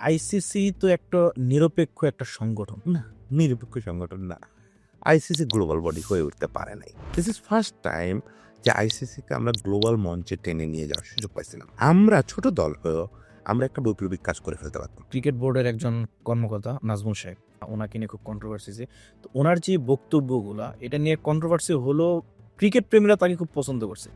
ICC তো একটা নিরপেক্ষ একটা সংগঠন। না, নিরপেক্ষ সংগঠন না। আইসিসি গ্লোবাল বডি হয়ে উঠতে পারে নাই। দিস ইজ ফার্স্ট টাইম যে আইসিসিকে আমরা গ্লোবাল মঞ্চে টেনে নিয়ে যাওয়ার সুযোগ পাইছিলাম। আমরা ছোট দল হয়েও আমরা একটা বৈপ্লবিক কাজ করে ফেলতে পারতাম। ক্রিকেট বোর্ডের একজন কর্মকর্তা নাজমুল সাহেব, ওনাকে নিয়ে খুব কন্ট্রোভার্সি যে তো ওনার যে বক্তব্যগুলা এটা নিয়ে কন্ট্রোভার্সি হলো, ক্রিকেট প্রেমীরা তাকে খুব পছন্দ করছে,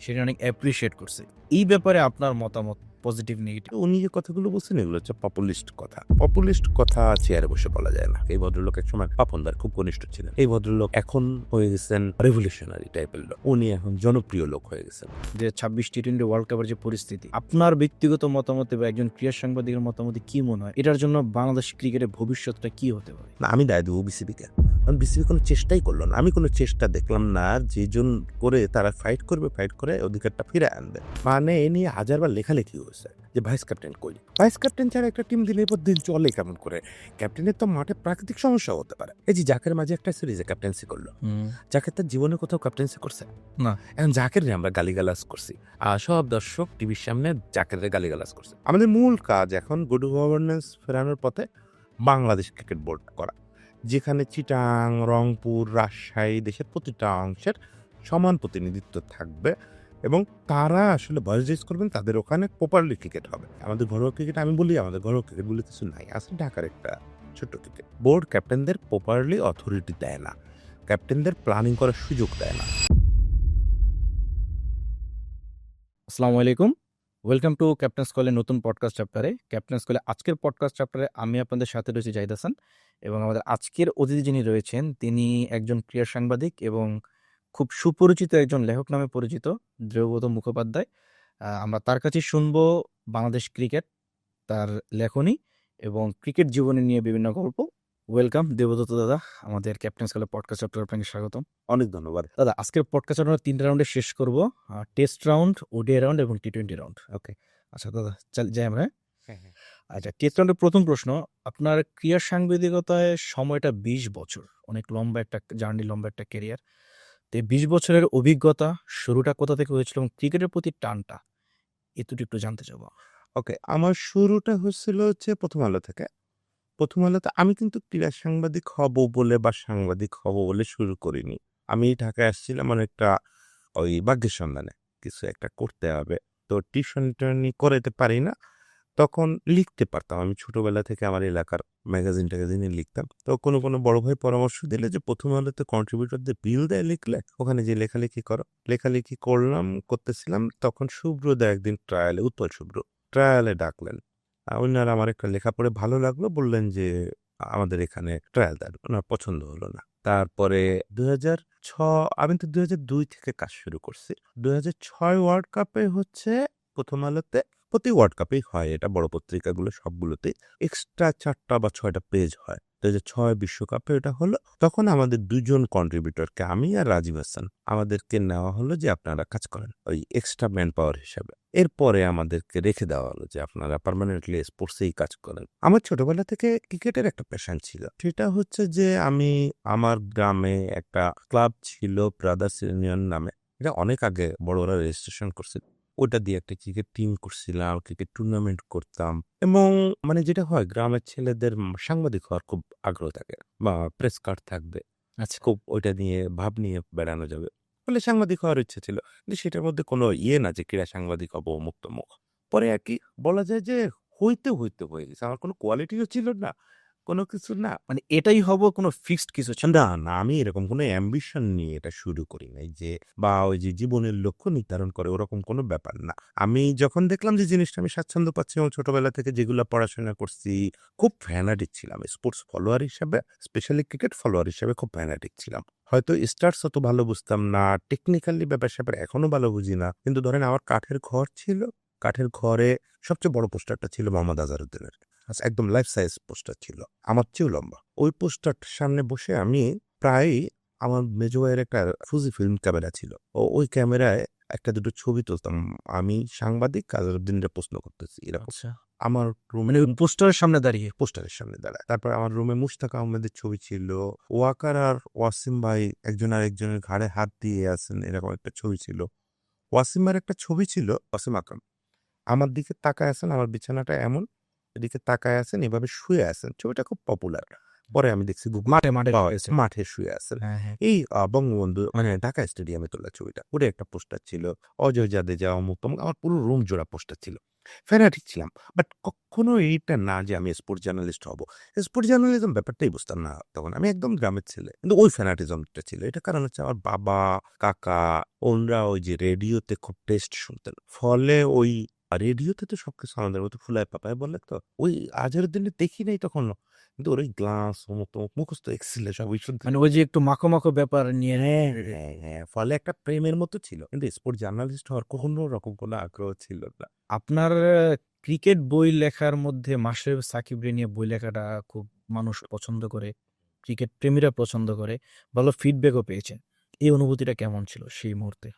সেটা অনেক অ্যাপ্রিসিয়েট করছে। এই ব্যাপারে আপনার মতামত, পজিটিভ নেগেটিভ? উনি যে কথাগুলো বলছেন এগুলো হচ্ছে পপুলিস্ট কথা। পপুলিস্ট কথা চেয়ারে বসে বলা যায় না। এই ভদ্রলোক একসময় পাপনদার খুব ঘনিষ্ঠ ছিলেন। এই ভদ্রলোক এখন হয়ে গেছেন রেভলিউশনারি টাইপের লোক। উনি এখন জনপ্রিয় লোক হয়ে গেছেন। যে 26 টি-20 ওয়ার্ল্ড কাপের যে পরিস্থিতি, আপনার ব্যক্তিগত মতামতে বা একজন ক্রীড়া সাংবাদিকের মতামতে কি মনে হয় এটার জন্য বাংলাদেশ ক্রিকেটের ভবিষ্যৎটা কি হতে পারে? না, আমি দায় দেবো বিসিবিকে। কারণ বিসিবি কোনো চেষ্টাই করলো না। আমি কোনো চেষ্টা দেখলাম না যেজন করে তারা ফাইট করবে, ফাইট করে অধিকারটা ফিরে আনবে। মানে এ নিয়ে হাজারবার লেখালেখি হয়েছে যে ভাইস ক্যাপ্টেন কই? ভাইস ক্যাপ্টেন ছাড়া একটা টিম দিনের পর দিন চলে কেমন করে? ক্যাপ্টেনের তো মাঠে প্রাকৃতিক সমস্যা হতে পারে। এই যে জাকের মাঝে একটা সিরিজে ক্যাপ্টেন্সি করলো। জাকের তার জীবনে কোথাও ক্যাপ্টেন্সি করছে না। এখন জাকের আমরা গালিগালাজ করছি। সব দর্শক টিভির সামনে জাকের গালিগালাজ করছে। আমাদের মূল কাজ এখন গুড গভর্নেন্স ফেরানোর পথে বাংলাদেশ ক্রিকেট বোর্ড করা, যেখানে চিটাং, রংপুর, রাজশাহী দেশের প্রতিটা অংশের সমান প্রতিনিধিত্ব থাকবে এবং তারা আসলে ভয়েস করবেন, তাদের ওখানে প্রপারলি ক্রিকেট হবে। আমাদের ঘরোয়া ক্রিকেট, আমি বলি আমাদের ঘরোয়া ক্রিকেট বলে কিছু নাই, আসলে ঢাকার একটা ছোট্ট ক্রিকেট বোর্ড ক্যাপ্টেনদের প্রপারলি অথরিটি দেয় না, ক্যাপ্টেনদের প্ল্যানিং করার সুযোগ দেয় না। আসসালামু আলাইকুম, ওয়েলকাম টু ক্যাপ্টেন্স কলের নতুন পডকাস্ট চ্যাপ্টারে। ক্যাপ্টেন্স কলে আজকের পডকাস্ট চ্যাপ্টারে আমি আপনাদের সাথে রয়েছি জাহিদ হাসান, এবং আমাদের আজকের অতিথি যিনি রয়েছেন তিনি একজন ক্রীড়া সাংবাদিক এবং খুব সুপরিচিত একজন লেখক নামে পরিচিত দেবব্রত মুখোপাধ্যায়। আমরা তার কাছে শুনবো বাংলাদেশ ক্রিকেট, তার লেখনী এবং ক্রিকেট জীবনী নিয়ে বিভিন্ন গল্প। ওয়েলকাম দেবব্রত দাদা, আমাদের ক্যাপ্টেন্স কলের পডকাস্ট চ্যাপ্টারে আপনাকে স্বাগতম। অনেক ধন্যবাদ দাদা, আজকের পডকাস্ট আমরা 3টা রাউন্ডে শেষ করব, টেস্ট রাউন্ড, ওডিআই রাউন্ড এবং টি-20 রাউন্ড। ওকে, আচ্ছা দাদা, যাই আমরা। আচ্ছা, টেস্ট রাউন্ডের প্রথম প্রশ্ন, আপনার ক্রীড়া সাংবাদিকতায় সময়টা 20 বছর, অনেক লম্বা একটা জার্নি, লম্বা একটা ক্যারিয়ার। তো 20 বছরের অভিজ্ঞতা, শুরুটা কোথা থেকে হয়েছিল এবং ক্রিকেটের প্রতি টানটা এতটুকু একটু জানতে চাবো। ওকে, আমার শুরুটা হচ্ছিল হচ্ছে প্রথম আলো থেকে। প্রথম আলোতে আমি কিন্তু ক্রীড়া সাংবাদিক হব বলে বা সাংবাদিক হব বলে শুরু করিনি। আমি ঢাকায় আসছিলাম অনেকটা ওই ভাগ্যের সন্ধানে, কিছু একটা করতে হবে। তো টিউশন করাতে পারি না, তখন লিখতে পারতাম। আমি ছোটবেলা থেকে আমার এলাকার ম্যাগাজিনে লিখতাম। তো কোনো বড় ভাই পরামর্শ দিলে যে প্রথম আলোতে কন্ট্রিবিউটরদের বিল দেয় লিখলে, ওখানে যে লেখালেখি করো। লেখালেখি করতেছিলাম, তখন সুব্রদা একদিন ট্রায়ালে, উৎপল শুভ্র ট্রায়ালে ডাকলেন। ওনার আমার একটা লেখা পড়ে ভালো লাগলো, বললেন যে আমাদের এখানে ট্রায়াল দেন। ওনার পছন্দ হলো না। তারপরে 2006, আমি তো 2002 থেকে কাজ শুরু করছি। 2006 ওয়ার্ল্ড কাপে হচ্ছে প্রথম আলোতে, প্রতি ওয়ার্ল্ড কাপেই হয় এটা, বড় পত্রিকাগুলো সবগুলোতেই এক্সট্রা 4টা বা 6টা পেজ হয়। 2006 বিশ্বকাপে এটা হলো, তখন আমাদের দুজন কন্ট্রিবিউটরকে, আমি আর রাজীব হাসান, আমাদেরকে নেওয়া হলো যে আপনারা কাজ করেন ওই এক্সট্রা ম্যান পাওয়ার হিসাবে। এরপরে আমাদেরকে রেখে দেওয়া হলো যে আপনারা পার্মানেন্টলি স্পোর্টসেই কাজ করেন। আমার ছোটবেলা থেকে ক্রিকেটের একটা প্যাশন ছিল, সেটা হচ্ছে যে আমি, আমার গ্রামে একটা ক্লাব ছিল ব্রাদার্স ইউনিয়ন নামে, এটা অনেক আগে বড়রা রেজিস্ট্রেশন করছিল। ওটা দিয়ে একটা ক্রিকেট টিম করছিলাম, ক্রিকেট টুর্নামেন্ট করতাম। এবং মানে যেটা হয়, গ্রামের ছেলেদের সাংবাদিক হওয়ার খুব আগ্রহ থাকে, বা প্রেস কার্ড থাকবে, আচ্ছা, খুব ওইটা নিয়ে ভাব নিয়ে বেড়ানো যাবে, ফলে সাংবাদিক হওয়ার ইচ্ছে ছিল। কিন্তু সেটার মধ্যে কোনো না যে ক্রীড়া সাংবাদিক হবো মুক্তমুখ। পরে আর কি বলা যায় যে হইতে হয়ে গেছে। আমার কোনো কোয়ালিটিও ছিল না, কোনো কিছু না। মানে এটাই হব, কোনো ফিক্সড কিছু ছিল না, না, আমি এরকম কোনো অ্যাম্বিশন নিয়ে এটা শুরু করি নাই যে, বা ওই যে জীবনের লক্ষ্য নির্ধারণ করে ওরকম কোনো ব্যাপার না। আমি যখন দেখলাম যে জিনিসটা আমি স্বাচ্ছন্দ্য পাচ্ছি, এবং ছোটবেলা থেকে যেগুলা পড়াশোনা করছি, খুব ফ্যানাটিক ছিলাম স্পোর্টস ফলোয়ার হিসাবে, স্পেশালি ক্রিকেট ফলোয়ার হিসাবে খুব ফ্যানাটিক ছিলাম। হয়তো স্টার্স অত ভালো বুঝতাম না, টেকনিক্যালি ব্যাপার-স্যাপার এখনো ভালো বুঝি না। কিন্তু ধরেন আমার কাঠের ঘর ছিল, কাঠের ঘরে সবচেয়ে বড় পোস্টারটা ছিল মোহাম্মদ আজহারউদ্দিনের। একদম লাইফ সাইজ পোস্টার ছিল, আমার চেয়েও লম্বা। ওই পোস্টারটার সামনে বসে আমি প্রায়ই, আমার মেজো ভাইয়ের একটা ফুজি ফিল্ম ক্যামেরা ছিল, ওই ক্যামেরায় একটা দুটো ছবি তুলতাম। আমি সাংবাদিক আজহারউদ্দিনরে প্রশ্ন করতেছি এরকম। আচ্ছা, আমার রুমে মানে ওই পোস্টারের সামনে দাঁড়িয়ে? পোস্টারের সামনে দাঁড়ায়। তারপর আমার রুমে মুশতাক আহমেদের ছবি ছিল, ওয়াকার আর ওয়াসিম ভাই একজন আরেকজনের ঘাড়ে হাত দিয়ে আছেন, এরকম একটা ছবি ছিল। ওয়াসিম ভাইয়ের একটা ছবি ছিল, ওয়াসিম আকরাম আমার দিকে তাকায় আছেন, আমার বিছানাটা এমন, এদিকে তাকায় আছেন, এভাবে শুয়ে আছেন। ছবিটা খুব পপুলার। পরে আমি দেখছি মাঠে মাঠে পাওয়া রয়েছে। মাঠে শুয়ে আছেন। হ্যাঁ, হ্যাঁ। এই বঙ্গবন্ধু মানে ঢাকা স্টেডিয়ামে তোলা ছবিটা। ওটা একটা পোস্টার ছিল। অজয় জাদেজা, অমুক-তমুক আমার পুরো রুম জোড়া পোস্টার ছিল। ফ্যানাটিক ছিলাম। বাট কখনো এইটা না যে আমি স্পোর্টস জার্নালিস্ট হব। স্পোর্টস জার্নালিজম ব্যাপারটাই বুঝতাম না তখন। আমি একদম গ্রামের ছেলে। কিন্তু ওই ফ্যানাটিজমটা ছিল। এটার কারণ হচ্ছে আমার বাবা, কাকা ওনরা ওই যে রেডিওতে খুব টেস্ট শুনতেন। ফলে ওই রেডিওতে তো সবকিছু আমাদের মতো ফুলায় পাপায় বলে তো। ওই আজহারউদ্দিনের দেখি নাই তখনও। কিন্তু ওর ওই গ্লাস, অমুক-তমুক মুখস্থ এক্সেলে সবই শুনতে মানে ওই যে একটু মাখো, মাখো ব্যাপার নিয়ে হ্যাঁ, হ্যাঁ, হ্যাঁ। ফলে একটা প্রেমের মতো ছিল। কিন্তু স্পোর্টস জার্নালিস্ট হওয়ার কোনো রকম কোনো আগ্রহ ছিল না। আপনার ক্রিকেট বই লেখার মধ্যে মাশরাফি সাকিবরে নিয়ে বই লেখাটা খুব মানুষ পছন্দ করে। ক্রিকেট প্রেমীরা পছন্দ করে। ভালো ফিডব্যাকও পেয়েছেন। এই অনুভূতিটা কেমন ছিল সেই মুহূর্তে?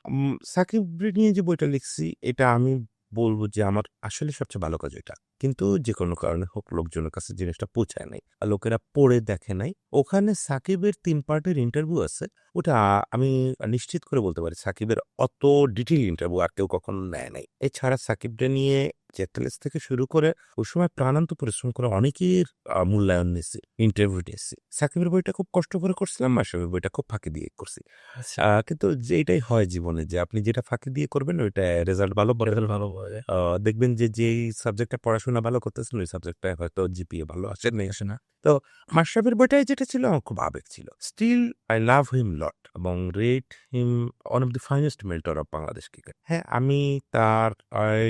সাকিব নিয়ে যে বইটা লিখছি এটা আমি বলব যে আমার আসলে সবচেয়ে ভালো কাজ এটা। কিন্তু যেকোনো কারণে হোক লোকজনের কাছে জিনিসটা পৌঁছায় নাই। আর লোকেরা পড়ে দেখে নাই। ওখানে সাকিবের ৩ পার্টের ইন্টারভিউ আছে। ওটা আমি নিশ্চিত করে বলতে পারি সাকিবের অত ডিটেইল ইন্টারভিউ আর কেউ কখনো নেয় নাই। এছাড়া সাকিবরে নিয়ে চ্যাটেলেস থেকে শুরু করে ওই সময় প্রাণান্ত পরিশ্রম করে অনেকের মূল্যায়ন নিছি, ইন্টারভিউ নিছি। সাকিবের বইটা খুব কষ্ট করে করছিলাম, মাশরাফির বইটা খুব ফাঁকি দিয়ে করছি। আচ্ছা। কিন্তু যে এটাই হয় জীবনে যে আপনি যেটা ফাঁকি দিয়ে করবেন ওইটা রেজাল্ট ভালো পড়ে। রেজাল্ট ভালো পাওয়া যায়। দেখবেন যে যেই সাবজেক্টে পড়াশোনা ভালো করতেছেন ওই সাবজেক্টটায় হয়তো জিপিএ ভালো আসে নাই। আসে না? তো মাশরাফির বইটাই যেটা ছিল আমার খুব আবেগ ছিল। স্টিল আই লাভ হিম লট এবং rate him one of the finest mentor of Bangladesh cricket. হ্যাঁ, আমি তার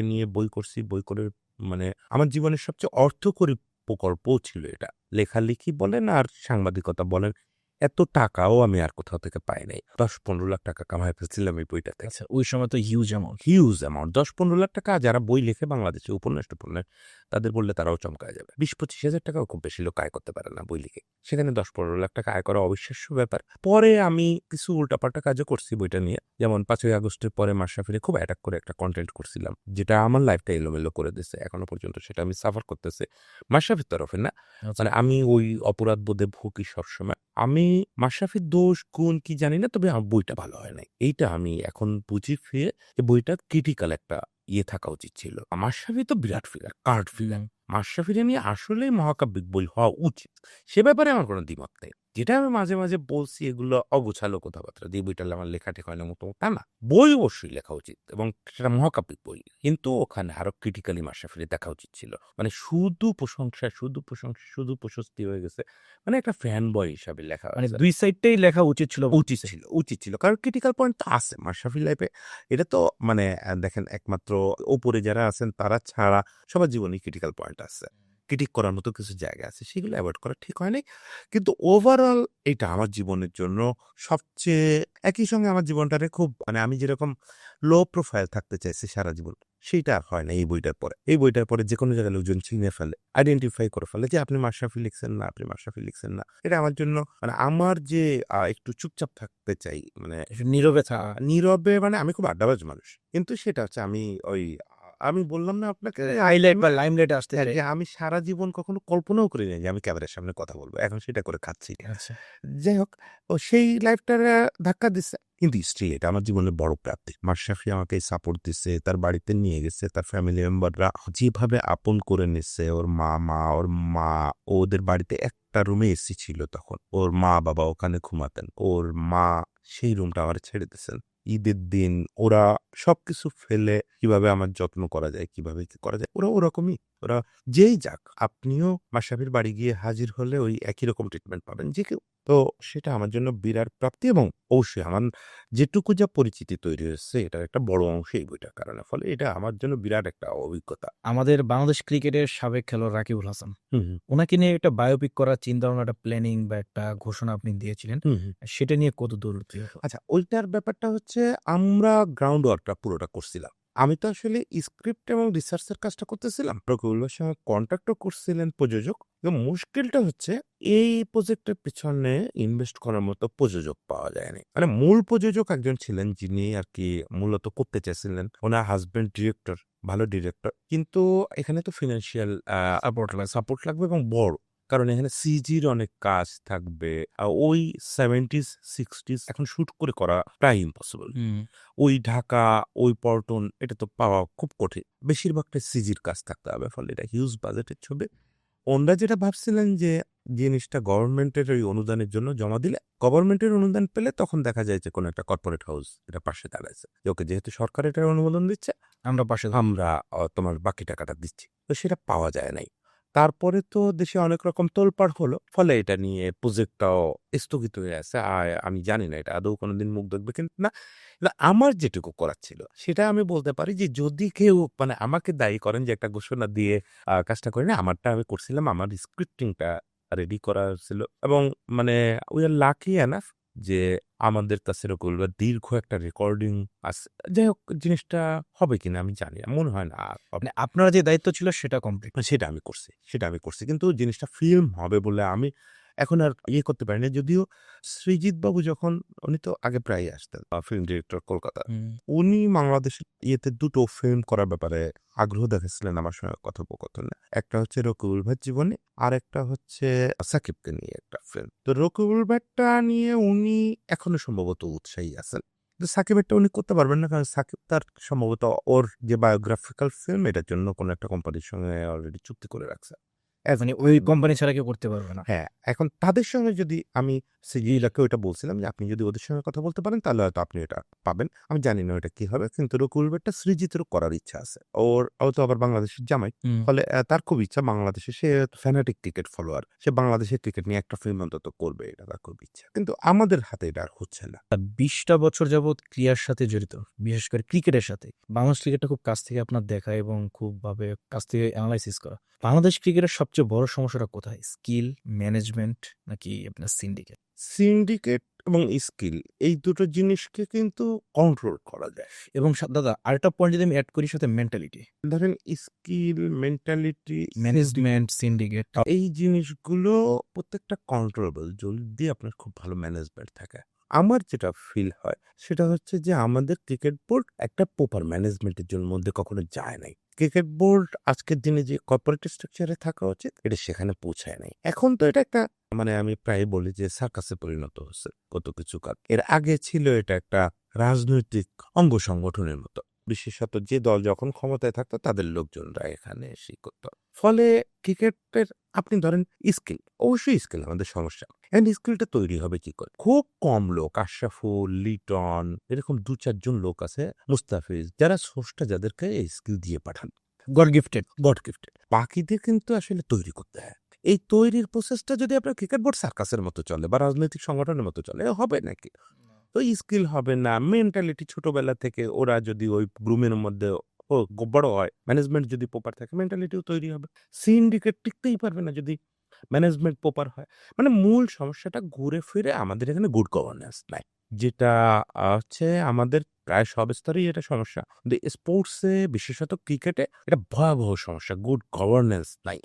নিয়ে বই করছি। বই করে মানে আমার জীবনের সবচেয়ে অর্থকরী প্রকল্পও ছিল এটা। লেখালেখি বলেন আর সাংবাদিকতা বলেন, এত টাকাও আমি আর কোথাও থেকে পাই নাই। ১০-১৫ লাখ টাকা কামায় ফেলছিলাম এই বইটা থেকে। আচ্ছা, ওই সময় তো huge amount. Huge amount ১০-১৫ lakh টাকা যারা বই লেখে বাংলাদেশে উপন্যাস-টুপন্যাস তাদের বললে তারাও চমকায় যাবে। ২০-২৫ হাজার টাকাও খুব বেশি লোক আয় করতে পারে না বই লিখে। সেখানে ১০-১৫ লাখ টাকা আয় করা অবিশ্বাস্য ব্যাপার। পরে আমি কিছু উল্টাপাল্টা কাজও করছি বইটা নিয়ে। যেমন ৫ই আগস্টের পরে মাশরাফিরে খুব অ্যাটাক করে একটা কনটেন্ট করছিলাম। যেটা আমার লাইফটা এলোমেলো করে দিছে। এখনো পর্যন্ত সেটা আমি সাফার করতেছি। মাশরাফির তরফে না। আচ্ছা। মানে আমি ওই অপরাধবোধে ভুগি সবসময়। আমি মাশরাফির দোষ, গুণ কি জানি না। তবে আমার বইটা ভালো হয় নাই। এইটা আমি এখন বুঝি ফিরে যে বইটা ক্রিটিক্যাল একটা থাকা উচিত ছিল। মাশরাফি তো বিরাট ফিগার, কাল্ট ফিগার। মাশরাফিরে নিয়ে আসলেই মহাকাব্যিক বই হওয়া উচিত। সে ব্যাপারে আমার কোনো দ্বিমত নেই। যেটা আমি মাঝে, মাঝে বলছি এগুলো অগোছালো কথাবার্তা দিয়ে বইটা আমার লেখা ঠিক হয় না মতো তা না। বই অবশ্যই লেখা উচিত এবং সেটা মহাকাব্যিক বই। কিন্তু ওখানে আরো ক্রিটিক্যালি মাশরাফিরে দেখা উচিত ছিল। মানে শুধু প্রশংসা, শুধু প্রশংসা, শুধু প্রশস্তি হয়ে গেছে। মানে একটা ফ্যান বয় হিসাবে লেখা মানে হয়েছে। ২ সাইডটাই লেখা উচিত ছিল উচিত বলতেছে। ছিল, উচিত ছিল। কারণ ক্রিটিক্যাল পয়েন্ট তো আছে মাশরাফির লাইফে। এটা তো মানে দেখেন একমাত্র উপরে যারা আছেন তারা ছাড়া সবার জীবনেই ক্রিটিক্যাল পয়েন্ট আছে। ক্রিটিক করার মতো কিছু জায়গা আছে। সেগুলো এভয়েড করা ঠিক হয় নাই। কিন্তু ওভারঅল এটা আমার জীবনের জন্য সবচেয়ে একই সঙ্গে আমার জীবনটারে খুব মানে আমি যেরকম লো প্রোফাইল থাকতে চাইছি সারা জীবন, সেইটা আর হয় না এই বইটার পরে। এই বইটার পরে যেকোনো জায়গায় লোকজন চিনে ফেলে, আইডেন্টিফাই করে ফেলে যে আপনি মাশরাফি লিখছেন না, আপনি মাশরাফি লিখছেন না। এটা আমার জন্য মানে আমার যে একটু চুপচাপ থাকতে চাই মানে একটু নীরবে থাকা। নীরবে মানে আমি খুব আড্ডাবাজ মানুষ। কিন্তু সেটা হচ্ছে আমি ওই আমি বললাম না আপনাকে হাইলাইট বা লাইমলাইট আসতে হ্যাঁ, চাই। যে আমি সারা জীবন কখনো কল্পনাও করি নাই যে আমি ক্যামেরার সামনে কথা বলব। এখন সেটা করে খাচ্ছি। আচ্ছা। যাই হোক, ও সেই লাইফটার ধাক্কা দিচ্ছে। কিন্তু স্টিল এটা আমার জীবনের বড় প্রাপ্তি। মাশরাফি আমাকে সাপোর্ট দিছে, তার বাড়িতে নিয়ে গেছে, তার ফ্যামিলি মেম্বাররা যেভাবে আপন করে নিচ্ছে, ওর ওর মা ওদের বাড়িতে একটা রুমে এসি ছিল তখন। ওর মা-বাবা ওখানে ঘুমাতেন। ওর মা সেই রুমটা আমারে ছেড়ে দিছেন। ঈদের দিন ওরা সবকিছু ফেলে কিভাবে আমার যত্ন করা যায়, কিভাবে কি করা যায়, ওরা ওরকমই। ওরা যেই যাক, আপনিও মাশরাফির বাড়ি গিয়ে হাজির হলে ওই একই রকম ট্রিটমেন্ট পাবেন যে কেউ। তো সেটা আমার জন্য বিরাট প্রাপ্তি এবং অবশ্যই আমার যেটুকু যা পরিচিতি তৈরি হয়েছে এটার একটা বড় অংশ এই বইটার কারণে। ফলে এটা আমার জন্য বিরাট একটা অভিজ্ঞতা। আমাদের বাংলাদেশ ক্রিকেটের সাবেক খেলোয়াড় রাকিবুল হাসান। হুম, হুম, উনাকে নিয়ে একটা বায়োপিক করার চিন্তা-ভাবনা, একটা প্ল্যানিং বা একটা ঘোষণা আপনি দিয়েছিলেন। হুম, হুম। সেটা নিয়ে কতদূর কি হলো? আচ্ছা, ওইটার ব্যাপারটা হচ্ছে আমরা গ্রাউন্ড ওয়ার্কটা পুরোটা করছিলাম। আমি তো আসলে স্ক্রিপ্ট এবং রিসার্চ এর কাজটা করতেছিলাম। রকিবুল ভাইয়ের সঙ্গে কন্ট্রাক্টও করছিলেন প্রযোজক। কিন্তু মুশকিলটা হচ্ছে এই প্রজেক্টের পিছনে ইনভেস্ট করার মতো প্রযোজক পাওয়া যায়নি। মানে মূল প্রযোজক একজন ছিলেন যিনি আরকি মূলত করতে চাইছিলেন। উনার হাসব্যান্ড ডিরেক্টর, ভালো ডিরেক্টর। কিন্তু এখানে তো ফিন্যান্সিয়াল সাপোর্ট লাগে। সাপোর্ট লাগবে এবং বড়। কারণ এখানে সিজির অনেক কাজ থাকবে। ওই 70s 60s এখন শুট করা প্রায় ইম্পসিবল। হুম। ওই ঢাকা, ওই পল্টন এটা তো পাওয়া খুব কঠিন। বেশিরভাগটাই সিজির কাজ থাকতে হবে। ফলে এটা হিউজ বাজেটের ছবি। ওনারা যেটা ভাবছিলেন যে জিনিসটা গভর্নমেন্টের ওই অনুদানের জন্য জমা দিলে গভর্নমেন্টের অনুদান পেলে তখন দেখা যায় যে কোনো একটা কর্পোরেট হাউস এটা পাশে দাঁড়াইছে যে ওকে যেহেতু সরকার এটার অনুমোদন দিচ্ছে আমরা পাশে থাকবো। আমরা তোমার বাকি টাকাটা দিচ্ছি। তো সেটা পাওয়া যায় নাই। তারপরে তো দেশে অনেক রকম তোলপাড় হলো। ফলে এটা নিয়ে প্রজেক্টটাও স্থগিত হয়ে আছে। আমি জানি না এটা আদৌ কোনোদিন মুখ দেখবে কিনা। না আমার যেটুকু করার ছিল সেটা আমি বলতে পারি যে যদি কেউ মানে আমাকে দায়ী করেন যে একটা ঘোষণা দিয়ে কাজটা করি না, আমারটা আমি করছিলাম। আমার স্ক্রিপ্টিংটা রেডি করা ছিল এবং মানে উই আর লাকি এনাফ যে আমাদের কাছে এরকম দীর্ঘ একটা রেকর্ডিং আছে। যাই হোক জিনিসটা হবে কিনা আমি জানি না। মনে হয় না হবে। মানে আপনার যে দায়িত্ব ছিল সেটা কমপ্লিট। সেটা আমি করছি। কিন্তু জিনিসটা ফিল্ম হবে বলে আমি এখন আর করতে পারি না। যদিও সৃজিত বাবু যখন উনি তো আগে প্রায়ই আসতেন ফিল্ম ডিরেক্টর কলকাতা। হুম। উনি বাংলাদেশের দুটো ফিল্ম করার ব্যাপারে আগ্রহ দেখাচ্ছিলেন আমার সঙ্গে কথোপকথনে। একটা হচ্ছে রকিবুল ভাইয়ের জীবনী, আরেকটা হচ্ছে সাকিবকে নিয়ে একটা ফিল্ম। তো রকিবুল ভাইয়েরটা নিয়ে উনি এখনো সম্ভবত উৎসাহী আছেন। কিন্তু সাকিবেরটা উনি করতে পারবেন না কারণ সাকিব তার সম্ভবত ওর যে বায়োগ্রাফিক্যাল ফিল্ম এটার জন্য কোনো একটা কোম্পানির সঙ্গে অলরেডি চুক্তি করে রাখছে। মানে ওই কোম্পানি ছাড়া কেউ করতে পারবে না। হ্যাঁ, এখন তাদের সঙ্গে যদি আমি সিজিলাকে ওইটা বলছিলাম যে আপনি যদি ওদের সঙ্গে কথা বলতে পারেন তাহলে হয়তো আপনি এটা পাবেন। আমি জানি না ওটা কি হবে। কিন্তু রকুল ভাইয়েরটা সৃজিতেরও করার ইচ্ছা আছে। ও তো আবার বাংলাদেশের জামাই। হুম। ফলে তার খুব ইচ্ছা বাংলাদেশে সে ফ্যানাটিক ক্রিকেট ফলোয়ার। সে বাংলাদেশের ক্রিকেট নিয়ে একটা ফিল্ম অন্তত করবে এটা তার খুব ইচ্ছা। কিন্তু আমাদের হাতে এটা আর হচ্ছে না। 20টা বছর যাবৎ ক্রীড়ার সাথে জড়িত, বিশেষ করে ক্রিকেটের সাথে। বাংলাদেশ ক্রিকেটটা খুব কাছ থেকে আপনার দেখা এবং খুব ভাবে কাছ থেকে অ্যানালাইসিস করা। বাংলাদেশ ক্রিকেটের সবচেয়ে বড় সমস্যাটা কোথায়? স্কিল, ম্যানেজমেন্ট নাকি আপনার সিন্ডিকেট? সিন্ডিকেট এবং স্কিল এই দুটো জিনিসকে কিন্তু কন্ট্রোল করা যায়। এবং দাদা আরেকটা পয়েন্ট যদি আমি অ্যাড করি সাথে মেন্টালিটি, ধরেন স্কিল, মেন্টালিটি, ম্যানেজমেন্ট, সিন্ডিকেট। এই জিনিসগুলো প্রত্যেকটা কন্ট্রোলেবল যদি আপনার খুব ভালো ম্যানেজমেন্ট থাকে। আমার যেটা ফিল হয় সেটা হচ্ছে যে আমাদের ক্রিকেট বোর্ড একটা প্রপার ম্যানেজমেন্টের জন্য মধ্যে কখনো যায় নাই। ক্রিকেট বোর্ড আজকের দিনে যে কর্পোরেট স্ট্রাকচারে থাকা উচিত এটা সেখানে পৌঁছায় নাই। এখন তো এটা একটা মানে আমি প্রায় বলি যে সার্কাসে পরিণত হচ্ছে কত কিছু কাজ। এর আগে ছিল এটা একটা রাজনৈতিক অঙ্গ সংগঠনের মতো। বিশেষত যে দল যখন ক্ষমতায় থাকতো তাদের লোকজনরা এখানে এসে করতো। ফলে ক্রিকেটের আপনি ধরেন স্কিল, অবশ্যই স্কিল আমাদের সমস্যা। এখন স্কিলটা তৈরি হবে কি করে? খুব কম লোক আশরাফুল, লিটন এরকম ২-৪ জন লোক আছে, মুস্তাফিজ যারা স্রষ্টা যাদেরকে এই স্কিল দিয়ে পাঠান। God gifted. God gifted. বাকিদের কিন্তু আসলে তৈরি করতে হয়। এই তৈরির প্রসেসটা যদি আপনার ক্রিকেট বোর্ড সার্কাসের মতো চলে বা রাজনৈতিক সংগঠনের মতো চলে হবে নাকি? তো স্কিল হবে না, মেন্টালিটি ছোটবেলা থেকে ওরা যদি ওই গ্রুমের মধ্যে বড় হয়, ম্যানেজমেন্ট যদি প্রপার থাকে মেন্টালিটিও তৈরি হবে। সিন্ডিকেট টিকতেই পারবে না যদি ম্যানেজমেন্ট প্রপার হয়। মানে মূল সমস্যাটা ঘুরে ফিরে আমাদের এখানে গুড গভর্নেন্স নাই। যেটা হচ্ছে আমাদের প্রায় সব স্তরেই এটা সমস্যা। কিন্তু স্পোর্টসে বিশেষত ক্রিকেটে এটা ভয়াবহ সমস্যা। গুড গভর্নেন্স নাই।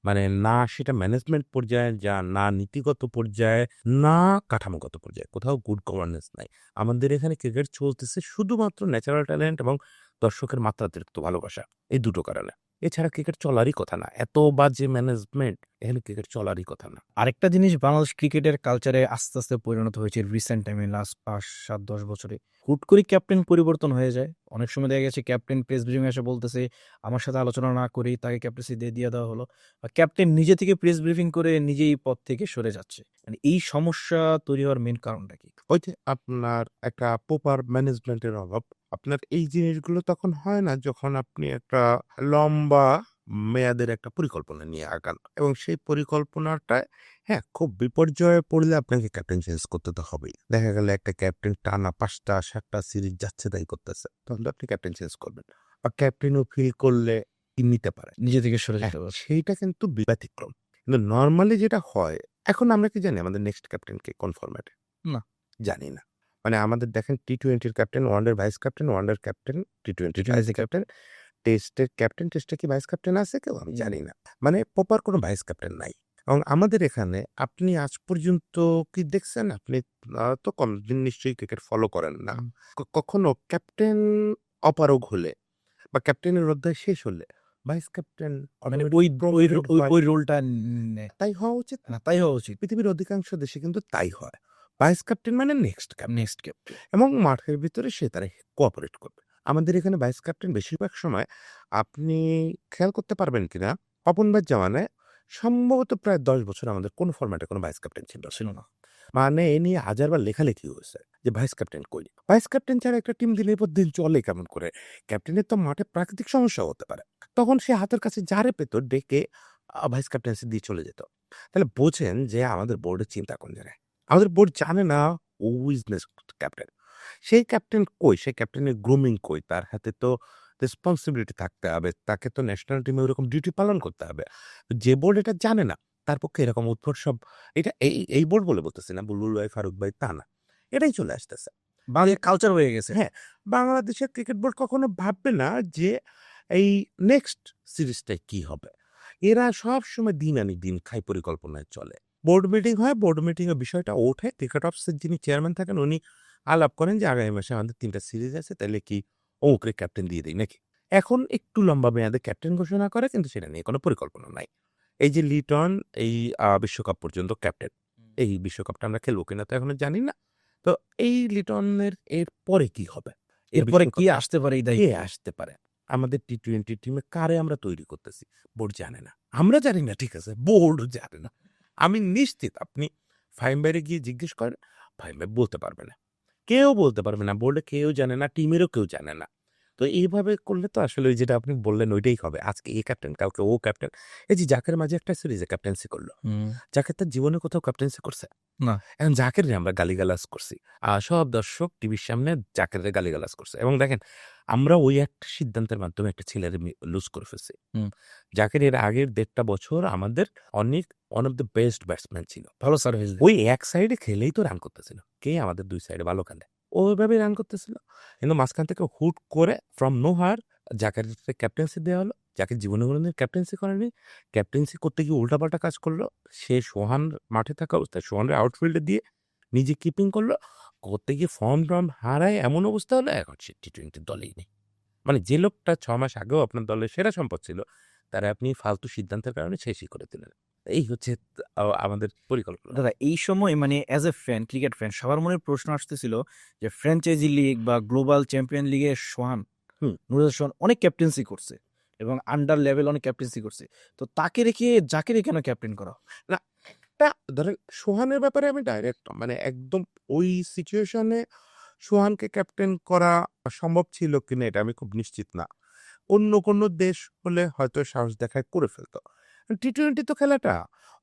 মানে না সেটা ম্যানেজমেন্ট পর্যায়ে না নীতিগত পর্যায়ে, না কাঠামোগত পর্যায়ে। কোথাও গুড গভর্নেন্স নাই। আমাদের এখানে ক্রিকেট চলতেছে শুধুমাত্র ন্যাচারাল ট্যালেন্ট এবং দর্শকের মাত্রাতিরিক্ত ভালোবাসা। এই দুটো কারণে। এছাড়া ক্রিকেট চলারই কথা না। এত বাজে ম্যানেজমেন্ট, এখানে ক্রিকেট চলারই কথা না। আরেকটা জিনিস বাংলাদেশ ক্রিকেটের কালচারে আস্তে আস্তে পরিণত হয়েছে রিসেন্ট টাইমে, লাস্ট ৫, ৭, ১০ বছরে। হুট করে ক্যাপ্টেন পরিবর্তন হয়ে যায়। অনেক সময় দেখা গেছে ক্যাপ্টেন প্রেস ব্রিফিং এসে বলতেছে আমার সাথে আলোচনা না করেই তাকে ক্যাপ্টেন্সি দিয়ে দেওয়া হলো, বা ক্যাপ্টেন নিজে থেকে প্রেস ব্রিফিং করে নিজেই পদ থেকে সরে যাচ্ছে। মানে এই সমস্যা তৈরি হওয়ার মেন কারণটা কি? ওই যে আপনার একটা প্রপার ম্যানেজমেন্টের অভাব। আপনার এই জিনিসগুলো তখন হয় না যখন আপনি একটা লম্বা মেয়াদের একটা পরিকল্পনা নিয়ে আগান এবং সেই পরিকল্পনাটায় হ্যাঁ, খুব বিপর্যয়ে পড়লে আপনাকে ক্যাপ্টেন চেঞ্জ করতে তো হবেই। দেখা গেল একটা ক্যাপ্টেন টানা ৫টা ৭টা সিরিজ যাচ্ছে তাই করতেছে। তখন তো আপনি ক্যাপ্টেন চেঞ্জ করবেন। আর ক্যাপ্টেনও ফিল করলে কি নিতে পারে। নিজে থেকে সরে হ্যাঁ, যেতে পারে। সেইটা কিন্তু ব্যতিক্রম। কিন্তু নরমালি যেটা হয়, এখন আমরা কি জানি আমাদের নেক্সট ক্যাপ্টেন কে কোন ফরম্যাটে? না। জানি না। মানে আমাদের দেখেন টি-20 র ক্যাপ্টেন, ওয়ানডের ভাইস ক্যাপ্টেন, ওয়ানডের ক্যাপ্টেন, টি-20 টি-টোয়েন্টি ভাইস তে ক্যাপ্টেন, টেস্টের ক্যাপ্টেন, টেস্টে কি ভাইস ক্যাপ্টেন আছে কেউ? আমি জানি না। মানে প্রপার কোনো ভাইস ক্যাপ্টেন নাই। এবং আমাদের এখানে আপনি আজ পর্যন্ত কি দেখছেন? আপনি তো কমদিন নিশ্চয়ই ক্রিকেট ফলো করেন না। হুম। কখনো ক্যাপ্টেন অপারগ হলে বা ক্যাপ্টেনের অধ্যায় শেষ হলে ভাইস ক্যাপ্টেন মানে অটোমেটিক ওই প্রমোটেড হয়। ওই রোলটা নেয়। তাই হওয়া উচিত না? না, তাই হওয়া উচিত। পৃথিবীর অধিকাংশ দেশে কিন্তু তাই হয়। ভাইস ক্যাপ্টেন মানে নেক্সট ক্যাপ্টেন নেক্সট ক্যাপ্টেন। এবং মাঠের ভিতরে সে তারা কোঅপারেট করবে। আমাদের এখানে ভাইস ক্যাপ্টেন বেশিরভাগ সময় আপনি খেয়াল করতে পারবেন কিনা, অপন ভাইয়ের জামানায় সম্ভবত প্রায় ১০ বছর আমাদের কোনো ফরম্যাটে কোনো ভাইস ক্যাপ্টেন ছিল না। ছিল না। মানে এ নিয়ে হাজারবার লেখালেখি হয়েছে যে ভাইস ক্যাপ্টেন কই? ভাইস ক্যাপ্টেন ছাড়া একটা টিম দিনের পর দিন চলে কেমন করে? ক্যাপ্টেনের তো মাঠে প্রাকৃতিক সমস্যাও হতে পারে। তখন সে হাতের কাছে যারে পেত ডেকে ভাইস ক্যাপ্টেন্সি দিয়ে চলে যেত। তাহলে বোঝেন যে আমাদের বোর্ডের চিন্তা কোন জায়গায়। আমাদের বোর্ড জানে না হু ইজ নেক্সট ক্যাপ্টেন। সেই ক্যাপ্টেন কই? সেই ক্যাপ্টেনের গ্রুমিং কই? তার হাতে তো রেসপনসিবিলিটি থাকতে হবে। তাকে তো ন্যাশনাল টিমে ওরকম ডিউটি পালন করতে হবে। যে বোর্ড এটা জানে না, তার পক্ষে এরকম উদ্ভট সব এটা এই বোর্ড বলে বলতেছি না, বুলবুল ভাই, ফারুক ভাই তা না। এটাই চলে আসতেছে। যে বাংলাদেশের কালচার হয়ে গেছে। হ্যাঁ, বাংলাদেশের ক্রিকেট বোর্ড কখনো ভাববে না যে এই নেক্সট সিরিজটায় কি হবে? এরা সবসময় দিন আনি দিন খাই পরিকল্পনায় চলে। বোর্ড মিটিং হয়, বোর্ড মিটিং এ বিষয়টা ওঠে। ক্রিকেট অফিসের যিনি চেয়ারম্যান থাকেন উনি আলাপ করেন যে আগামী মাসে আমাদের ৩ টা সিরিজ আছে, তাইলে কি অমুকরে ক্যাপ্টেন দিয়ে দেই নাকি? এখন একটু লম্বা মেয়াদে ক্যাপ্টেন ঘোষণা করে কিন্তু সেটা নিয়ে কোনো পরিকল্পনা নাই। এই যে লিটন এই বিশ্বকাপ পর্যন্ত ক্যাপ্টেন। এই বিশ্বকাপটা আমরা খেলবো কিনা তো এখনো জানি না। তো এই লিটনের এর পরে কি হবে? এই এরপরে কি বিশ্বকাপে আসতে পারে এই কে দায়িত্বে? আসতে পারে? আমাদের টি-20 টিমে কারে আমরা তৈরি করতেছি? বোর্ড জানে না। আমরা জানি না ঠিক আছে, বোর্ডও জানে না। আমি নিশ্চিত আপনি ফাহিম ভাইরে গিয়ে জিজ্ঞেস করেন, ফাহিম ভাই বলতে পারবে না। কেউ বলতে পারবে না। বোর্ডে কেউ জানে না, টিমেরও কেউ জানে না। তো এইভাবে করলে তো আসলে ওই যেটা আপনি বললেন ওইটাই হবে। আজকে এ ক্যাপ্টেন, কালকে ও ক্যাপ্টেন। এই যে জাকের মাঝে একটা সিরিজে ক্যাপ্টেন্সি করল। হুম। জাকের তার জীবনে কোথাও ক্যাপ্টেন্সি করছে? না। এখন জাকেররে আমরা গালিগালাজ করছি। সব দর্শক টিভির সামনে জাকেররে গালিগালাজ করছে। এবং দেখেন আমরা ওই একটা সিদ্ধান্তের মাধ্যমে একটা ছেলেরে লুজ করে ফেলছি। হুম। জাকের এর আগের ১.৫ টা বছর আমাদের অনেক one of the best batsman ছিল। ভালো সার্ভিস দেয়। ওই এক সাইডে খেলেই তো রান করতেছিল। কে আমাদের ২ সাইডে ভালো খেলে। ও ওইভাবেই রান করতেছিল। কিন্তু মাঝখান থেকে হুট করে ফ্রম নোহোয়্যার জাকেরকে ক্যাপ্টেন্সি দেয়া হলো। জাকের জীবনে কোনোদিন ক্যাপ্টেন্সি করেনি। ক্যাপ্টেন্সি করতে গিয়ে উল্টাপাল্টা কাজ করলো। সে সোহান মাঠে থাকা অবস্থায় সোহানরে আউটফিল্ডে দিয়ে নিজে কিপিং করলো। করতে গিয়ে ফর্ম-টর্ম হারায় এমন অবস্থা হলো এখন সে টি-20 দলেই নেই। মানে যে লোকটা ৬ মাস আগেও আপনার দলের সেরা সম্পদ ছিল, তারে আপনি ফালতু সিদ্ধান্তের কারণে শেষই করে দিলেন। এই হচ্ছে আমাদের পরিকল্পনা। দাদা এই সময় মানে as a fan, cricket fan সবার মনে প্রশ্ন আসতেছিল যে ফ্র্যাঞ্চাইজি লিগ বা গ্লোবাল চ্যাম্পিয়ন লিগে সোহান, হুম। নুরুল সোহান অনেক ক্যাপ্টেন্সি করছে এবং আন্ডার লেভেল অনেক ক্যাপ্টেন্সি করছে। তো তাকে রেখে জাকেরে কেন ক্যাপ্টেন করা? না, একটা ধরেন সোহানের ব্যাপারে আমি ডাইরেক্ট মানে একদম ওই সিচুয়েশনে সোহানকে ক্যাপ্টেন করা সম্ভব ছিল কিনা এটা আমি খুব নিশ্চিত না। অন্য কোনো দেশ হলে হয়তো সাহস দেখায় করে ফেলতো। টি-20 তো খেলাটা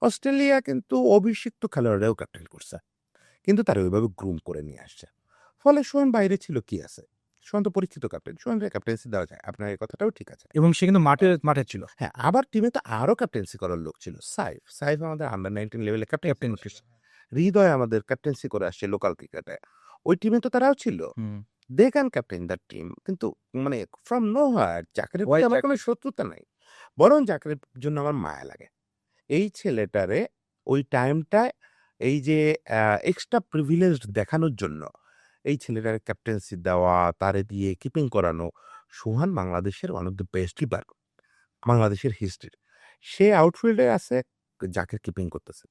অস্ট্রেলিয়া কিন্তু অভিষিক্ত খেলোয়াড়রাও ক্যাপ্টেন করছে। কিন্তু তারা ওইভাবে গ্রুম করে নিয়ে আসছে। ফলে সোহান বাইরে ছিল কি আছে? সোহান তো পরীক্ষিত ক্যাপ্টেন। সোহানকে ক্যাপ্টেন্সি দেওয়া যায়। আপনার এই কথাটাও ঠিক আছে। এবং সে কিন্তু মাঠে ছিল। হ্যাঁ, আবার টিমে তো আরো ক্যাপ্টেন্সি করার লোক ছিল। সাইফ। সাইফ আমাদের আন্ডার 19 লেভেলে ক্যাপ্টেন্সি ক্যাপ্টেন করছে। হৃদয় আমাদের ক্যাপ্টেন্সি করে আসছে লোকাল ক্রিকেটে। ওই টিমে তো তারাও ছিল। Hmm. They can captain that team. কিন্তু মানে ফ্রম নোহোয়্যার জাকেরের ওয়াই প্রতি আমার জাকের? কোনো শত্রুতা নাই। বরং জাকেরের জন্য আমার মায়া লাগে। এই ছেলেটারে ওই টাইমটায় এই যে এক্সট্রা প্রিভিলেজড দেখানোর জন্য এই ছেলেটারে ক্যাপ্টেন্সি দেওয়া, তারে দিয়ে কিপিং করানো। সোহান বাংলাদেশের one of the best keeper. বাংলাদেশের হিস্ট্রির। সে আউটফিল্ডে আছে, জাকের কিপিং করতেছে।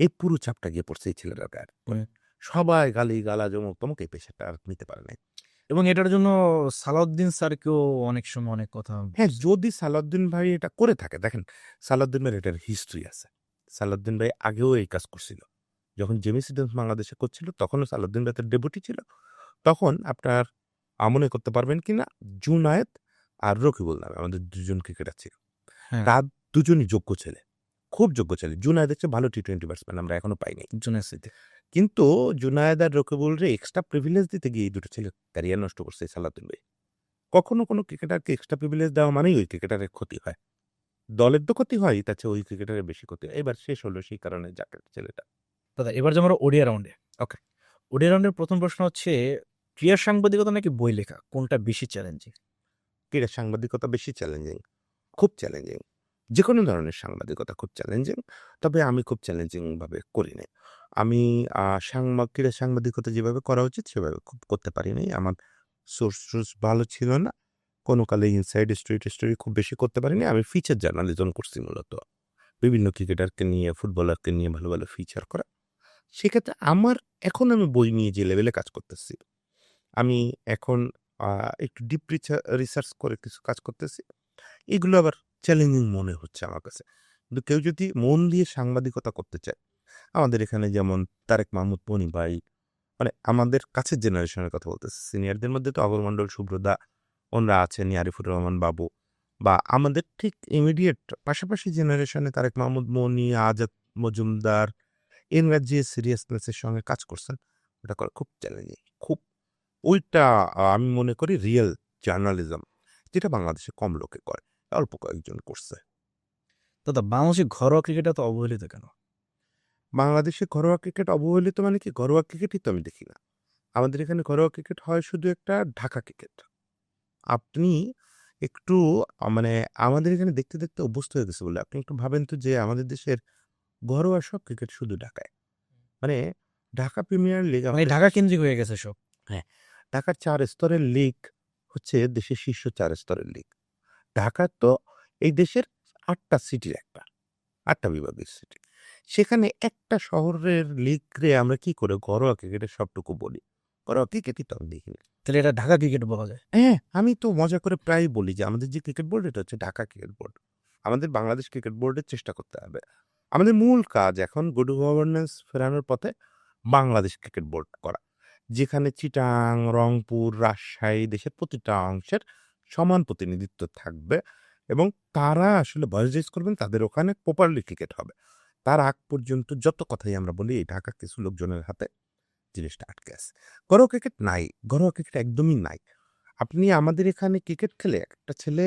এই পুরো চাপটা গিয়ে পড়ছে এই ছেলেটার গায়ে। হুম। সবাই গালি-গালাজ অমুক-তমুক এই পেশাটা আর নিতে পারে নাই। এবং এটার জন্য সালাউদ্দিন স্যারকেও অনেক সময় অনেক কথা হ্যাঁ, বলছে। যদি সালাউদ্দিন ভাই এটা করে থাকে, দেখেন সালাউদ্দিন ভাইয়ের এটার হিস্ট্রি আছে। সালাউদ্দিন ভাই আগেও এই কাজ করছিল। যখন জেমি সিডন্স বাংলাদেশে করছিল তখনও সালাউদ্দিন ভাই তার ডেপুটি ছিল। তখন আপনার মনে করতে পারবেন কিনা জুনায়েদ আর রকিবুল নামে আমাদের ২ জন ক্রিকেটার ছিল। হ্যাঁ, তার দুজনই যোগ্য ছেলে। খুব যোগ্য ছেলে। জুনায়েদের চেয়ে ভালো টি-20 ব্যাটসম্যান আমরা এখনো পাই নাই। Junior city. কিন্তু জুনায়েদ আর রকিবুলরে এক্সট্রা প্রিভিলেজ দিতে গিয়ে এই দুটো ছেলে ক্যারিয়ার নষ্ট করছে এই সালাউদ্দিন ভাই। কখনো কোনো ক্রিকেটারকে এক্সট্রা প্রিভিলেজ দেওয়া মানেই ওই ক্রিকেটারের ক্ষতি হয়। দলের তো ক্ষতি হয়ই, তার চেয়ে ওই ক্রিকেটারের বেশি ক্ষতি হয়। এবার শেষ হলো সেই কারণে জাকের ছেলেটা। দাদা এবার যে আমরা ওডিআই রাউন্ডে। ওকে। ওডিআই রাউন্ডের প্রথম প্রশ্ন হচ্ছে ক্রীড়া সাংবাদিকতা নাকি বই লেখা কোনটা বেশি চ্যালেঞ্জিং? ক্রীড়া সাংবাদিকতা বেশি চ্যালেঞ্জিং, খুব চ্যালেঞ্জিং। যেকোনো ধরনের সাংবাদিকতা খুব চ্যালেঞ্জিং। তবে আমি খুব চ্যালেঞ্জিং ভাবে করি নাই। আমি ক্রীড়া সাংবাদিকতা যেভাবে করা উচিত সেভাবে খুব করতে পারি নাই। আমার সোর্স ভালো ছিল না। কোনো কালে ইনসাইড স্টোরি খুব বেশি করতে পারিনি। আমি ফিচার জার্নালিজম করছি মূলত। বিভিন্ন ক্রিকেটারকে নিয়ে, ফুটবলারকে নিয়ে ভালো, ভালো ফিচার করা। সেক্ষেত্রে এখন আমি বই নিয়ে যে লেভেলে কাজ করতেছি, আমি এখন একটু ডিপ রিসার্চ করে কিছু কাজ করতেছি। এগুলো আবার চ্যালেঞ্জিং মনে হচ্ছে আমার কাছে। কিন্তু কেউ যদি মন দিয়ে সাংবাদিকতা করতে চায়, আমাদের এখানে যেমন তারেক মাহমুদ মনি ভাই, মানে আমাদের কাছের জেনারেশনের কথা বলতেছি। সিনিয়রদের মধ্যে তো অভয় মণ্ডল, শুভ্রদা, ওনারা আছেন, আরিফুর রহমান বাবু, বা আমাদের ঠিক ইমিডিয়েট পাশাপাশি জেনারেশনে তারেক মাহমুদ মনি, আজাদ মজুমদার, এনরা যে সিরিয়াসনেসের সঙ্গে কাজ করছেন, ওটা করা খুব চ্যালেঞ্জিং। খুব ওইটা আমি মনে করি রিয়েল জার্নালিজম, যেটা বাংলাদেশে কম লোকে করে, অল্প কয়েকজন করছে। দাদা, বাংলাদেশের ঘরোয়া ক্রিকেট এত অবহেলিত কেন? বাংলাদেশে ঘরোয়া ক্রিকেট অবহেলিত মানে কি? ঘরোয়া ক্রিকেটই তো আমি দেখি না। আমাদের এখানে ঘরোয়া ক্রিকেট হয় শুধু একটা ঢাকা ক্রিকেট। আপনি একটু মানে আমাদের এখানে দেখতে, দেখতে অভ্যস্ত হয়ে গেছে বলে আপনি একটু ভাবেন তো যে আমাদের দেশের ঘরোয়া সব ক্রিকেট শুধু ঢাকায়। মানে ঢাকা প্রিমিয়ার লিগ মানে ঢাকা কেন্দ্রিক হয়ে গেছে সব। হ্যাঁ, ঢাকার ৪ স্তরের লিগ হচ্ছে দেশের শীর্ষ ৪ স্তরের লিগ। ঢাকা তো এই দেশের ৮ টা সিটির একটা, ৮ টা বিভাগের সিটি। সেখানে একটা শহরের লিগরে আমরা কি করে ঘরোয়া ক্রিকেটের সবটুকু বলি? ঘরোয়া ক্রিকেটই তো আমি দেখি না। তাহলে এটা ঢাকা ক্রিকেট বলা যায়? হ্যাঁ, আমি তো মজা করে প্রায়ই বলি যে আমাদের যে ক্রিকেট বোর্ড এটা হচ্ছে ঢাকা ক্রিকেট বোর্ড। আমাদের বাংলাদেশ ক্রিকেট বোর্ডের চেষ্টা করতে হবে। আমাদের মূল কাজ এখন গুড গভর্নেন্স ফেরানোর পথে বাংলাদেশ ক্রিকেট বোর্ড করা। যেখানে চিটাং, রংপুর, রাজশাহী দেশের প্রতিটা অংশের সমান প্রতিনিধিত্ব থাকবে এবং তারা আসলে ভয়েস রেজ করবেন, তাদের ওখানে প্রপারলি ক্রিকেট হবে। তার আগ পর্যন্ত যত কথাই আমরা বলি এই ঢাকা কিছু লোকজনের হাতে জিনিসটা আটকে আছে। ঘরোয়া ক্রিকেট নাই, ঘরোয়া ক্রিকেট একদমই নাই। আপনি আমাদের এখানে ক্রিকেট খেলে একটা ছেলে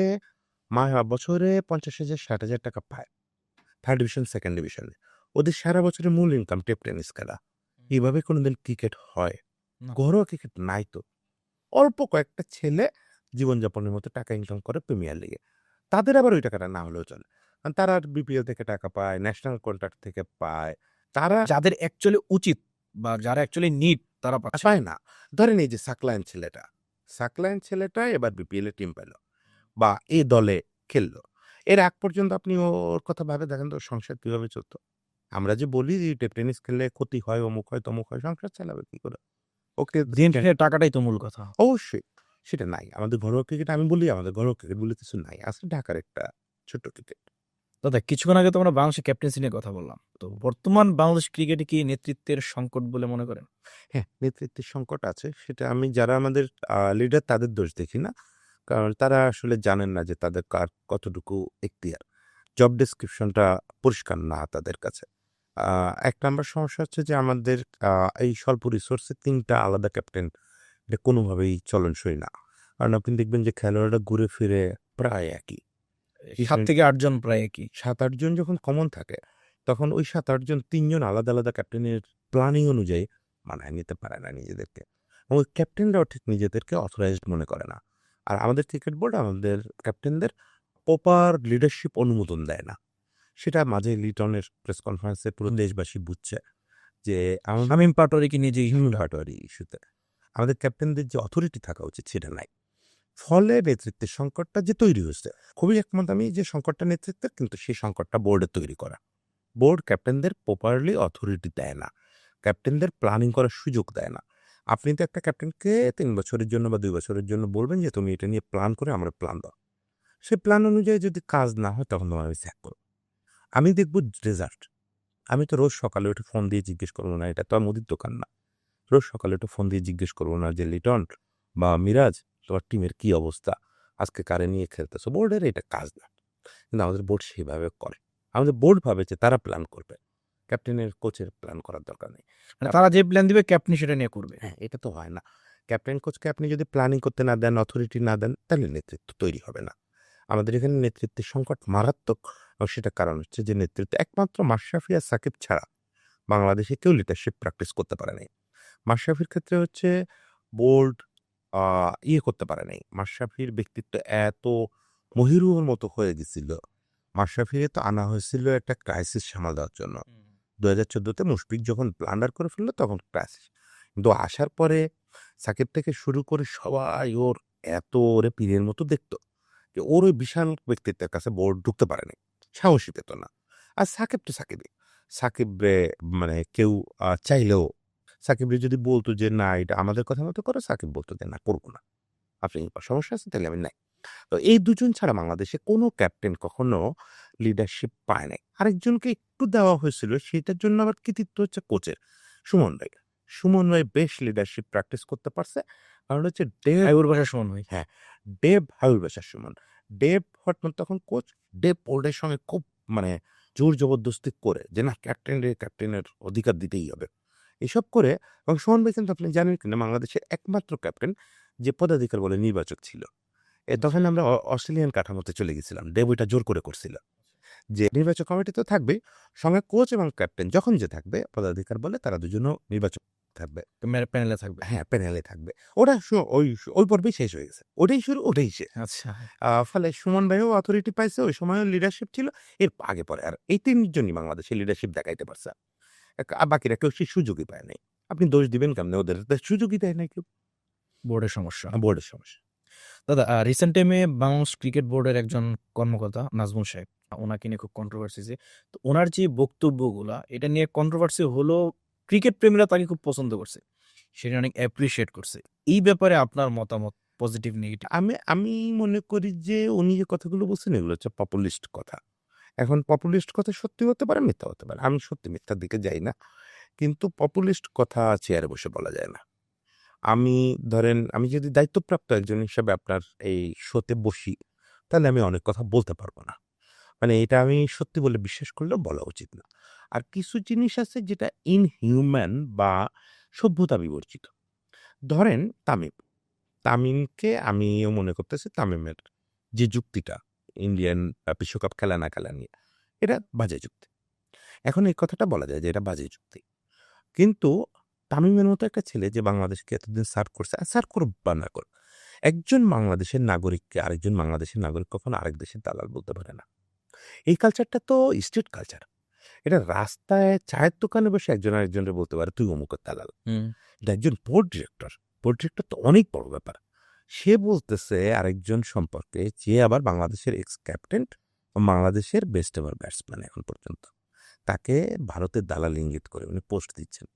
বছরে ৫০,০০০ ৬০,০০০ টাকা পায়। থার্ড ডিভিশন, সেকেন্ড ডিভিশনে। ওদের সারা বছরের মূল ইনকাম টেপ টেনিস খেলা। এভাবে কোনোদিন ক্রিকেট হয়? না। ঘরোয়া ক্রিকেট নাই তো। অল্প কয়েকটা ছেলে জীবনযাপনের মতো টাকা ইনকাম করে প্রিমিয়ার লিগে। তাদের আবার ওই টাকাটা না হলেও চলে। কারণ তারা বিপিএল থেকে টাকা পায়, ন্যাশনাল কন্ট্রাক্ট থেকে পায়। তারা যাদের অ্যাকচুয়ালি উচিত বা যারা অ্যাকচুয়ালি নিড তারা পাচ্ছে না। পায় না। ধরেন এই যে সাকলায়েন ছেলেটা এবার বিপিএল এ টিম পেল বা এই দলে খেললো। এর আগ পর্যন্ত আপনি ওর কথা ভাবে দেখেন তো সংসার কিভাবে চলতো? আমরা যে বলি যে টেনিস খেললে ক্ষতি হয়, অমুক হয়, তমুক হয়, সংসার চালাবে কি করে? ওকে দিন শেষে টাকাটাই তো মূল কথা। অবশ্যই সেটা নাই। আমাদের ঘরোয়া ক্রিকেট আমি বলি আমাদের ঘরোয়া ক্রিকেট বলে কিছু নাই। আছে ঢাকার একটা ছোট্ট ক্রিকেট। দাদা, কিছুক্ষণ আগে তো আমরা বাংলাদেশের ক্যাপ্টেন্সি নিয়ে কথা বললাম। তো বর্তমান বাংলাদেশ ক্রিকেটে কি নেতৃত্বের সংকট বলে মনে করেন? হ্যাঁ, নেতৃত্বের সংকট আছে। সেটা আমি যারা আমাদের লিডার তাদের দোষ দেখি না। কারণ তারা আসলে জানেন না যে তাদের কার কতটুকু এখতিয়ার। জব ডেসক্রিপশনটা পরিষ্কার না তাদের কাছে। আ ১ নাম্বার সমস্যা হচ্ছে যে আমাদের এই স্বল্প রিসোর্সে ৩ টা আলাদা ক্যাপ্টেন এটা কোনোভাবেই চলনসই না। কারণ আপনি দেখবেন যে খেলোয়াড়রা ঘুরে ফিরে প্রায় একই। ৭ থেকে ৮ জন প্রায় একই। ৭-৮ জন যখন কমন থাকে, তখন ওই ৭-৮ জন ৩ জন আলাদা, আলাদা ক্যাপ্টেনের প্ল্যানিং অনুযায়ী মানায় নিতে পারে না নিজেদেরকে। এবং ওই ক্যাপ্টেনরাও ঠিক নিজেদেরকে অথরাইজড মনে করে না। আর আমাদের ক্রিকেট বোর্ড আমাদের ক্যাপ্টেনদের প্রপার লিডারশিপ অনুমোদন দেয় না। সেটা মাঝে লিটনের প্রেস কনফারেন্সে পুরো দেশবাসী বুঝছে যে আমাদের শামীম পাটোয়ারি কি নিজেই হার্ডওয়ারি ইস্যুতে আমাদের ক্যাপ্টেনদের যে অথরিটি থাকা উচিত সেটা নাই। ফলে নেতৃত্বের সংকটটা যে তৈরি হয়েছে, খুবই একমত আমি যে সংকটটা নেতৃত্বের, কিন্তু সেই সংকটটা বোর্ডের তৈরি করা। বোর্ড ক্যাপ্টেনদের প্রপারলি অথরিটি দেয় না। ক্যাপ্টেনদের প্ল্যানিং করার সুযোগ দেয় না। আপনি তো একটা ক্যাপ্টেনকে ৩ বছরের জন্য বা ২ বছরের জন্য বলবেন যে, "তুমি এটা নিয়ে প্ল্যান করে আমার প্ল্যান দাও।" সে প্ল্যান অনুযায়ী যদি কাজ না হয় তখন তোমায় আমি স্যাক করব। আমি দেখব রেজাল্ট। আমি তো রোজ সকালে উঠে ফোন দিয়ে জিজ্ঞেস করব না, এটা তো আর মুদির দোকান না। রোজ সকালে উঠে ফোন দিয়ে জিজ্ঞেস করব না যে, "লিটন বা মিরাজ তোমার টিমের কি অবস্থা? আজকে কারে নিয়ে খেলতেছো?" বোর্ডের এটা কাজ না। কিন্তু আমাদের বোর্ড সেভাবে করে। আমাদের বোর্ড ভাবে যে তারা প্ল্যান করবে। ক্যাপ্টেনের, কোচের প্ল্যান করার দরকার নেই। মানে তারা যে প্ল্যান দিবে ক্যাপ্টেন সেটা নিয়ে করবে। হ্যাঁ, এটা তো হয় না। ক্যাপ্টেন, কোচকে আপনি যদি প্ল্যানিং করতে না দেন, অথরিটি না দেন, তাহলে নেতৃত্ব তৈরি হবে না। আমাদের এখানে নেতৃত্বের সংকট মারাত্মক এবং সেটার কারণ হচ্ছে যে নেতৃত্ব একমাত্র মাশরাফি আর সাকিব ছাড়া বাংলাদেশে কেউ লিডারশিপ প্র্যাকটিস করতে পারে নাই। মাশরাফির ক্ষেত্রে হচ্ছে বোল্ড আ করতে পারে নাই। মাশরাফির ব্যক্তিত্ব এত মহিরুহর মতো হয়ে গেছিল। মাশরাফিকে তো আনা হয়েছিল একটা ক্রাইসিস সামাল দেওয়ার জন্য। ২০১৪ তে মুশফিক যখন ব্লান্ডার করে ফেলল তখন ক্রাইসিস। কিন্তু আসার পরে সাকিব থেকে শুরু করে সবাই ওর এত ওরে পীরের মতো দেখতো যে ওর ওই বিশাল ব্যক্তিত্বের কাছে বোর্ড ঢুকতে পারেনি, সাহসী পেত না। আর সাকিব তো সাকিবই, সাকিবরে মানে কেউ চাইলেও সাকিবরে যদি বলতো যে না এটা আমাদের কথা মতো করো, সাকিব বলতো যে না করবো না, আপনি সমস্যা আছে তাহলে আমি নাই। তো এই দুজন ছাড়া বাংলাদেশে কোনো ক্যাপ্টেন কখনো লিডারশিপ পায় নাই। আরেকজনকে একটু দেওয়া হয়েছিল, সেটার জন্য আবার কৃতিত্ব হচ্ছে কোচের সুমন ভাই। সুমন ভাই বেশ লিডারশিপ প্র্যাকটিস করতে পারছে, কারণ হচ্ছে ডেভ, আইবুর বাসা সুমন ভাই। হ্যাঁ, ডেভ হাবিব বাশার সুমন। ডেভ হটম্যান তখন কোচ, ডেভ বোল্ডের সঙ্গে খুব মানে জোর জবরদস্তি করে যে না ক্যাপ্টেনের অধিকার দিতেই হবে এসব করে। এবং সুমন ভাই কিন্তু আপনি জানেন কিনা বাংলাদেশের একমাত্র ক্যাপ্টেন যে পদাধিকার বলে নির্বাচক ছিল। তখন আমরা অস্ট্রেলিয়ান কাঠামোতে চলে গেছিলাম, ডেভ ওইটা জোর করে করছিল যে নির্বাচক কমিটি তো থাকবে, সঙ্গে কোচ এবং ক্যাপ্টেন যখন যে থাকবে পদাধিকার বলে তারা দুজনও নির্বাচক থাকবে, প্যানেলে থাকবে। হ্যাঁ প্যানেলে থাকবে। ওটা ওই পর্বেই শেষ হয়ে গেছে, ওটাই শুরু ওটাই শেষ। আচ্ছা। ফলে সুমন ভাইও অথরিটি পাইছে, ওই সময়ও লিডারশিপ ছিল। এর আগে পরে আর এই তিনজনই বাংলাদেশে লিডারশিপ দেখাইতে পারছে, বাকিরা কেউ সেই সুযোগই পায় নাই। আপনি দোষ দিবেন কেমনে, ওদের সুযোগই দেয় নাই কেউ, বোর্ডের সমস্যা। বোর্ডের সমস্যা। দাদা রিসেন্ট টাইমে বাংলাদেশ ক্রিকেট বোর্ডের একজন কর্মকর্তা নাজমুল সাহেব, ওনাকে নিয়ে খুব কন্ট্রোভার্সি যে, তো ওনার যে বক্তব্যগুলা এটা নিয়ে কন্ট্রোভার্সি হলো, ক্রিকেট প্রেমীরা তাকে খুব পছন্দ করছে, সেটা অনেক অ্যাপ্রিসিয়েট করছে। এই ব্যাপারে আপনার মতামত, পজিটিভ নেগেটিভ? আমি মনে করি যে উনি যে কথাগুলো বলছেন এগুলো হচ্ছে পপুলিস্ট কথা। এখন পপুলিস্ট কথা সত্যি হতে পারে, মিথ্যা হতে পারে। আমি সত্যি মিথ্যার দিকে যাই না। কিন্তু পপুলিস্ট কথা চেয়ারে বসে বলা যায় না। আমি ধরেন আমি যদি দায়িত্বপ্রাপ্ত একজন হিসাবে আপনার এই শোতে বসি, তাহলে আমি অনেক কথা বলতে পারবো না। মানে এটা আমি সত্যি বলে বিশ্বাস করলেও বলা উচিত না। আর কিছু জিনিস আছে যেটা ইনহিউম্যান বা সভ্যতা বিবর্জিত। ধরেন তামিম। তামিমকে আমিও মনে করতেছি তামিমের যে যুক্তিটা ইন্ডিয়ান বিশ্বকাপ খেলা না খেলা নিয়ে, এটা বাজে যুক্তি। এখন এই কথাটা বলা যায় যে এটা বাজে যুক্তি। কিন্তু তামিমের মতো একটা ছেলে যে বাংলাদেশকে এতদিন সার্ভ করছে, আর সার্ভ করুক বা না করুক, একজন বাংলাদেশের নাগরিককে আরেকজন বাংলাদেশের নাগরিক কখনো আরেক দেশের দালাল বলতে পারে না। এই কালচারটা তো স্ট্রিট কালচার। এটা রাস্তায় চায়ের দোকানে বসে একজন আরেকজনের বলতে পারে তুই অমুকের দালাল। এটা একজন বোর্ড ডিরেক্টর, বোর্ড ডিরেক্টর তো অনেক বড় ব্যাপার। সে বলতেছে আরেকজন সম্পর্কে, যে আবার বাংলাদেশের এক্স ক্যাপ্টেন ও বাংলাদেশের বেস্ট এভার ব্যাটসম্যান এখন পর্যন্ত, তাকে ভারতের দালাল ইঙ্গিত করে উনি পোস্ট দিচ্ছেন।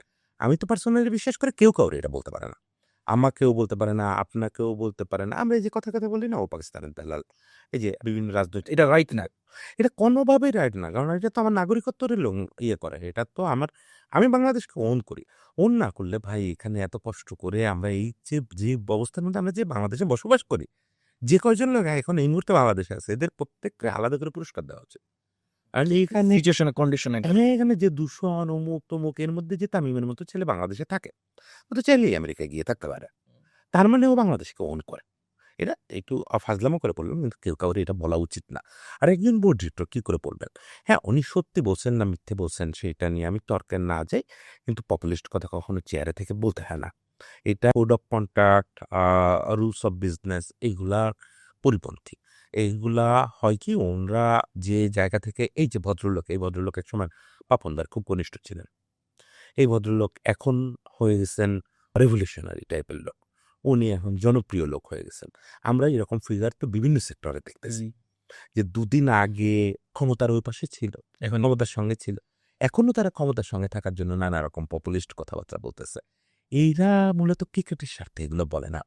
আমি তো পার্সোনালি বিশ্বাস করে কেউ কাউরে এটা বলতে পারে না, আমাকেও বলতে পারে না, আপনাকেও বলতে পারে না। আমরা এই যে কথা বলি না ও পাকিস্তানের দালাল, এই যে বিভিন্ন রাজনৈতিক, এটা রাইট না। এটা কোনোভাবেই রাইট না, কারণ এটা তো আমার নাগরিকত্বের ইয়ে করে, এটা তো আমার, আমি বাংলাদেশকে ওন করি। ওন না করলে ভাই এখানে এত কষ্ট করে আমরা এই যে অবস্থার মধ্যে আমরা যে বাংলাদেশে বসবাস করি, যে কয়জন লোক এখন এই মুহূর্তে বাংলাদেশে আছে এদের প্রত্যেককে আলাদা করে পুরস্কার দেওয়া উচিত। আর এখানে সিচুয়েশনে কন্ডিশনে এখানে যে দূষণ অমুক তমুক এর মধ্যে যে তামিমের মতো ছেলে বাংলাদেশে থাকে, ও তো চাইলেই আমেরিকায় গিয়ে থাকতে পারে। তার মানে ও বাংলাদেশকে ওন করে। এটা একটু ফাজলামো করে বললাম, কিন্তু কেউ কাউরে এটা বলা উচিত না। আর একজন বোর্ড ডিরেক্টর কি করে বলবেন? হ্যাঁ, উনি সত্যি বলছেন না মিথ্যে বলছেন সেটা নিয়ে আমি তর্কে না যাই। কিন্তু পপুলিস্ট কথা কখনো চেয়ারে থেকে বলতে হয় না। এটা code of conduct, rules of business এগুলার পরিপন্থী। এইগুলা হয় কি, ওনরা যে জায়গা থেকে, এই যে ভদ্রলোক, এই ভদ্রলোক একসময় পাপনদার খুব ঘনিষ্ঠ ছিলেন। এই ভদ্রলোক এখন হয়ে গেছেন রেভলিউশনারি টাইপের লোক। উনি এখন জনপ্রিয় লোক হয়ে গেছেন। আমরা এরকম ফিগার তো বিভিন্ন সেক্টরে দেখতেছি। যে দুদিন আগে ক্ষমতার ওই পাশে ছিল, এখন ক্ষমতার সঙ্গে ছিল। এখনো তারা ক্ষমতার সঙ্গে থাকার জন্য নানা রকম পপুলিস্ট কথাবার্তা বলতেছে। এইরা মূলত ক্রিকেটের স্বার্থে এগুলো বলে না।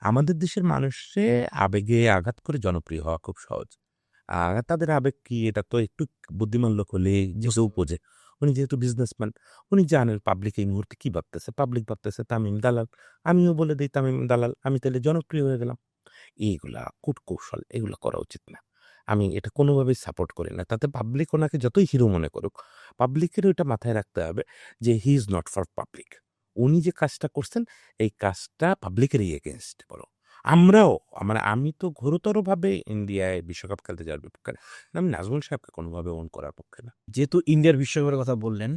আমাদের দেশের মানুষে আবেগে আঘাত করে জনপ্রিয় হওয়া খুব সহজ। তাদের আবেগ কি এটা তো একটু বুদ্ধিমান লোক হলে যে কেউ বোঝে। উনি যেহেতু বিজনেসম্যান, উনি জানেন পাবলিক এই মুহূর্তে কি ভাবতেছে। পাবলিক ভাবতেছে তামিম দালাল। আমিও বলে দেই তামিম দালাল। আমি তাহলে জনপ্রিয় হয়ে গেলাম। এইগুলা কূটকৌশল, এগুলা করা উচিত না। আমি এটা কোনোভাবেই সাপোর্ট করি না। তাতে পাবলিক ওনাকে যতই হিরো মনে করুক, পাবলিকেরও এটা মাথায় রাখতে হবে যে he is not for public. উনি যে কাজটা করছেন, এই কাজটা পাবলিকেরই এগেইনস্ট বরং। আমরাও মানে আমি তো ঘোরতরভাবে ইন্ডিয়ায় বিশ্বকাপ খেলতে যাওয়ার বিপক্ষে। আমি নাজমুল সাহেবকে কোনোভাবে ওন করার পক্ষে না। যেহেতু ইন্ডিয়ার বিশ্বকাপের কথা বললেন,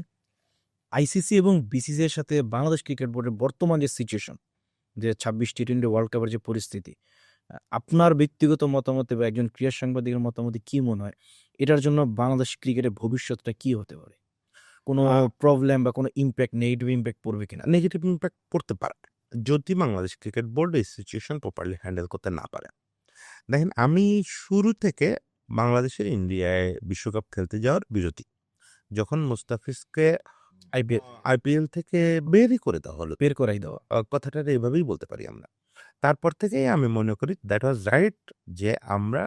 আইসিসি এবং বিসিসি এর সাথে বাংলাদেশ ক্রিকেট বোর্ডের বর্তমান যে সিচুয়েশন, যে ২৬ টি-20 ওয়ার্ল্ড কাপের যে পরিস্থিতি, আপনার ব্যক্তিগত মতামতে বা একজন ক্রীড়া সাংবাদিকের মতামতে কি মনে হয়? এটার জন্য বাংলাদেশ ক্রিকেটের ভবিষ্যৎটা কি হতে পারে? কোনো আ প্রবলেম বা কোনো ইমপ্যাক্ট, নেগেটিভ ইমপ্যাক্ট পড়বে কিনা? নেগেটিভ ইমপ্যাক্ট পড়তে পারে। যদি বাংলাদেশ ক্রিকেট বোর্ড এই সিচুয়েশন প্রপারলি হ্যান্ডেল করতে না পারে। দেখেন আমি শুরু থেকে বাংলাদেশের ইন্ডিয়ায় বিশ্বকাপ খেলতে যাওয়ার বিরোধী। যখন মুস্তাফিজকে আইপিএল আইপিএল থেকে বেরই করে দেওয়া হলো, বের করাই দেওয়া। কথাটা এভাবেই বলতে পারি আমরা। তারপর থেকেই আমি মনে করি দ্যাট ওয়াজ রাইট যে আমরা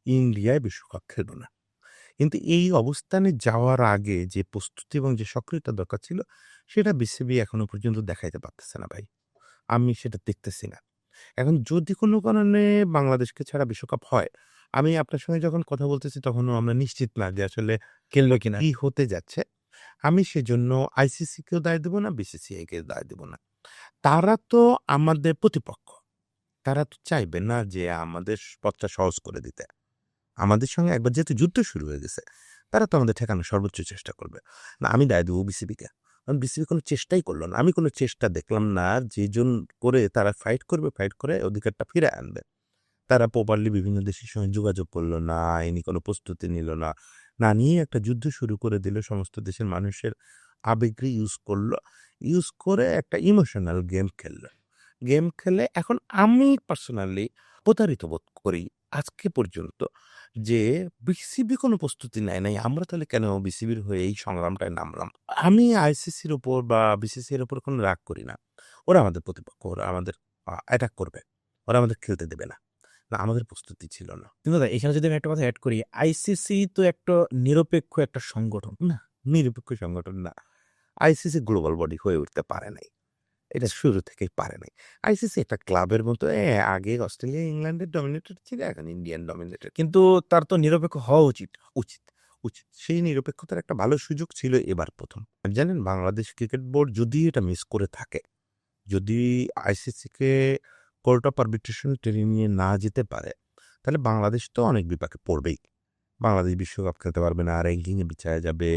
ইন্ডিয়ায় বিশ্বকাপ খেলব না। কিন্তু এই অবস্থানে যাওয়ার আগে যে প্রস্তুতি এবং যে সক্রিয়তা দরকার ছিল, সেটা বিসিবি এখনো পর্যন্ত দেখাইতে পারতেছে না ভাই। আমি সেটা দেখতেছি না। এখন যদি কোনো কারণে বাংলাদেশকে ছাড়া বিশ্বকাপ হয়, আমি আপনার সঙ্গে যখন কথা বলতেছি তখনও আমরা নিশ্চিত না যে আসলে খেললো কিনা। কি হতে যাচ্ছে। আমি সেজন্য আইসিসিকেও দায় দেব না, বিসিসিআইকে দায় দেব না। তারা তো আমাদের প্রতিপক্ষ। তারা তো চাইবে না যে আমাদের পথটা সহজ করে দিতে। আমাদের সঙ্গে একবার যেহেতু যুদ্ধ শুরু হয়ে গেছে, তারা তো আমাদের ঠেকানোর সর্বোচ্চ চেষ্টা করবে। না আমি দায় দেবো বিসিবিকে। কারণ বিসিবি কোনো চেষ্টাই করলো না। আমি কোনো চেষ্টা দেখলাম না যেজন করে তারা ফাইট করবে, ফাইট করে অধিকারটা ফিরে আনবে। তারা প্রপারলি বিভিন্ন দেশের সঙ্গে যোগাযোগ করলো না, আইনি কোনো প্রস্তুতি নিল না। না নিয়ে একটা যুদ্ধ শুরু করে দিল, সমস্ত দেশের মানুষের আবেগকে ইউজ করলো। ইউজ করে একটা ইমোশনাল গেম খেললো। গেম খেলে এখন আমি পার্সোনালি প্রতারিত বোধ করি আজকে পর্যন্ত যে বিসিবি কোনো প্রস্তুতি নেয় নাই। আমরা তাহলে কেন বিসিবির হয়ে এই সংগ্রামটায় নামলাম? আমি আইসিসির উপর বা বিসিসির উপর কোনো রাগ করি না। ওরা আমাদের প্রতিপক্ষ, ওরা আমাদের অ্যাটাক করবে। ওরা আমাদের খেলতে দেবে না। না আমাদের প্রস্তুতি ছিল না। কিন্তু দাদা এখানে যদি আমি একটা কথা এড করি, আইসিসি তো একটা নিরপেক্ষ একটা সংগঠন। না, নিরপেক্ষ সংগঠন না। আইসিসি গ্লোবাল বডি হয়ে উঠতে পারে নাই। এটা শুরু থেকেই পারে নাই। আইসিসি একটা ক্লাবের মতো আগে অস্ট্রেলিয়া, ইংল্যান্ডের ডমিনেটেড ছিল, এখন ইন্ডিয়ান ডমিনেটেড। কিন্তু তার তো নিরপেক্ষ হওয়া উচিত। উচিত, উচিত। সেই নিরপেক্ষতার একটা ভালো সুযোগ ছিল এবার ১ম। জানেন বাংলাদেশ ক্রিকেট বোর্ড যদি এটা মিস করে থাকে, যদি আইসিসিকে কোর্ট অফ আরবিট্রেশন টেনে নিয়ে না যেতে পারে, তাহলে বাংলাদেশ তো অনেক বিপাকে পড়বেই। বাংলাদেশ বিশ্বকাপ খেলতে পারবে না, র্যাঙ্কিংয়ে পিছায়া যাবে,